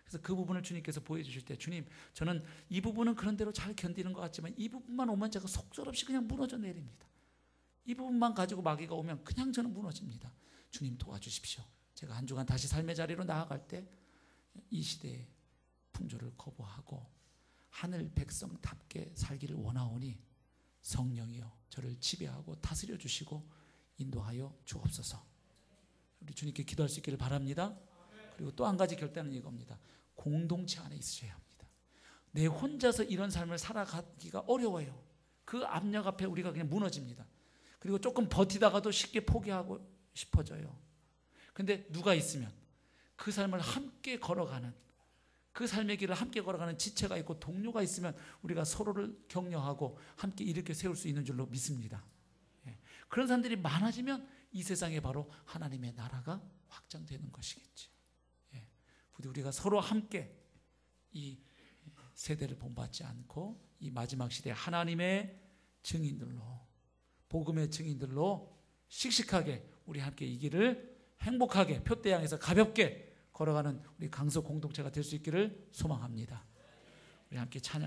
Speaker 2: 그래서 그 부분을 주님께서 보여주실 때 주님, 저는 이 부분은 그런 대로 잘 견디는 것 같지만 이 부분만 오면 제가 속절없이 그냥 무너져 내립니다. 이 부분만 가지고 마귀가 오면 그냥 저는 무너집니다. 주님 도와주십시오. 제가 한 주간 다시 삶의 자리로 나아갈 때 이 시대의 풍조를 거부하고 하늘 백성답게 살기를 원하오니 성령이여 저를 지배하고 다스려 주시고 인도하여 주옵소서. 우리 주님께 기도할 수 있기를 바랍니다. 그리고 또 한 가지 결단은 이겁니다. 공동체 안에 있으셔야 합니다. 내 혼자서 이런 삶을 살아가기가 어려워요. 그 압력 앞에 우리가 그냥 무너집니다. 그리고 조금 버티다가도 쉽게 포기하고 싶어져요. 근데 누가 있으면 그 삶을 함께 걸어가는, 그 삶의 길을 함께 걸어가는 지체가 있고 동료가 있으면 우리가 서로를 격려하고 함께 일으켜 세울 수 있는 줄로 믿습니다. 그런 사람들이 많아지면 이 세상에 바로 하나님의 나라가 확장되는 것이겠지. 부디 우리가 서로 함께 이 세대를 본받지 않고 이 마지막 시대 하나님의 증인들로, 복음의 증인들로 씩씩하게 우리 함께 이 길을 행복하게 표대양에서 가볍게 걸어가는 우리 강서 공동체가 될 수 있기를 소망합니다. 우리 함께 찬양.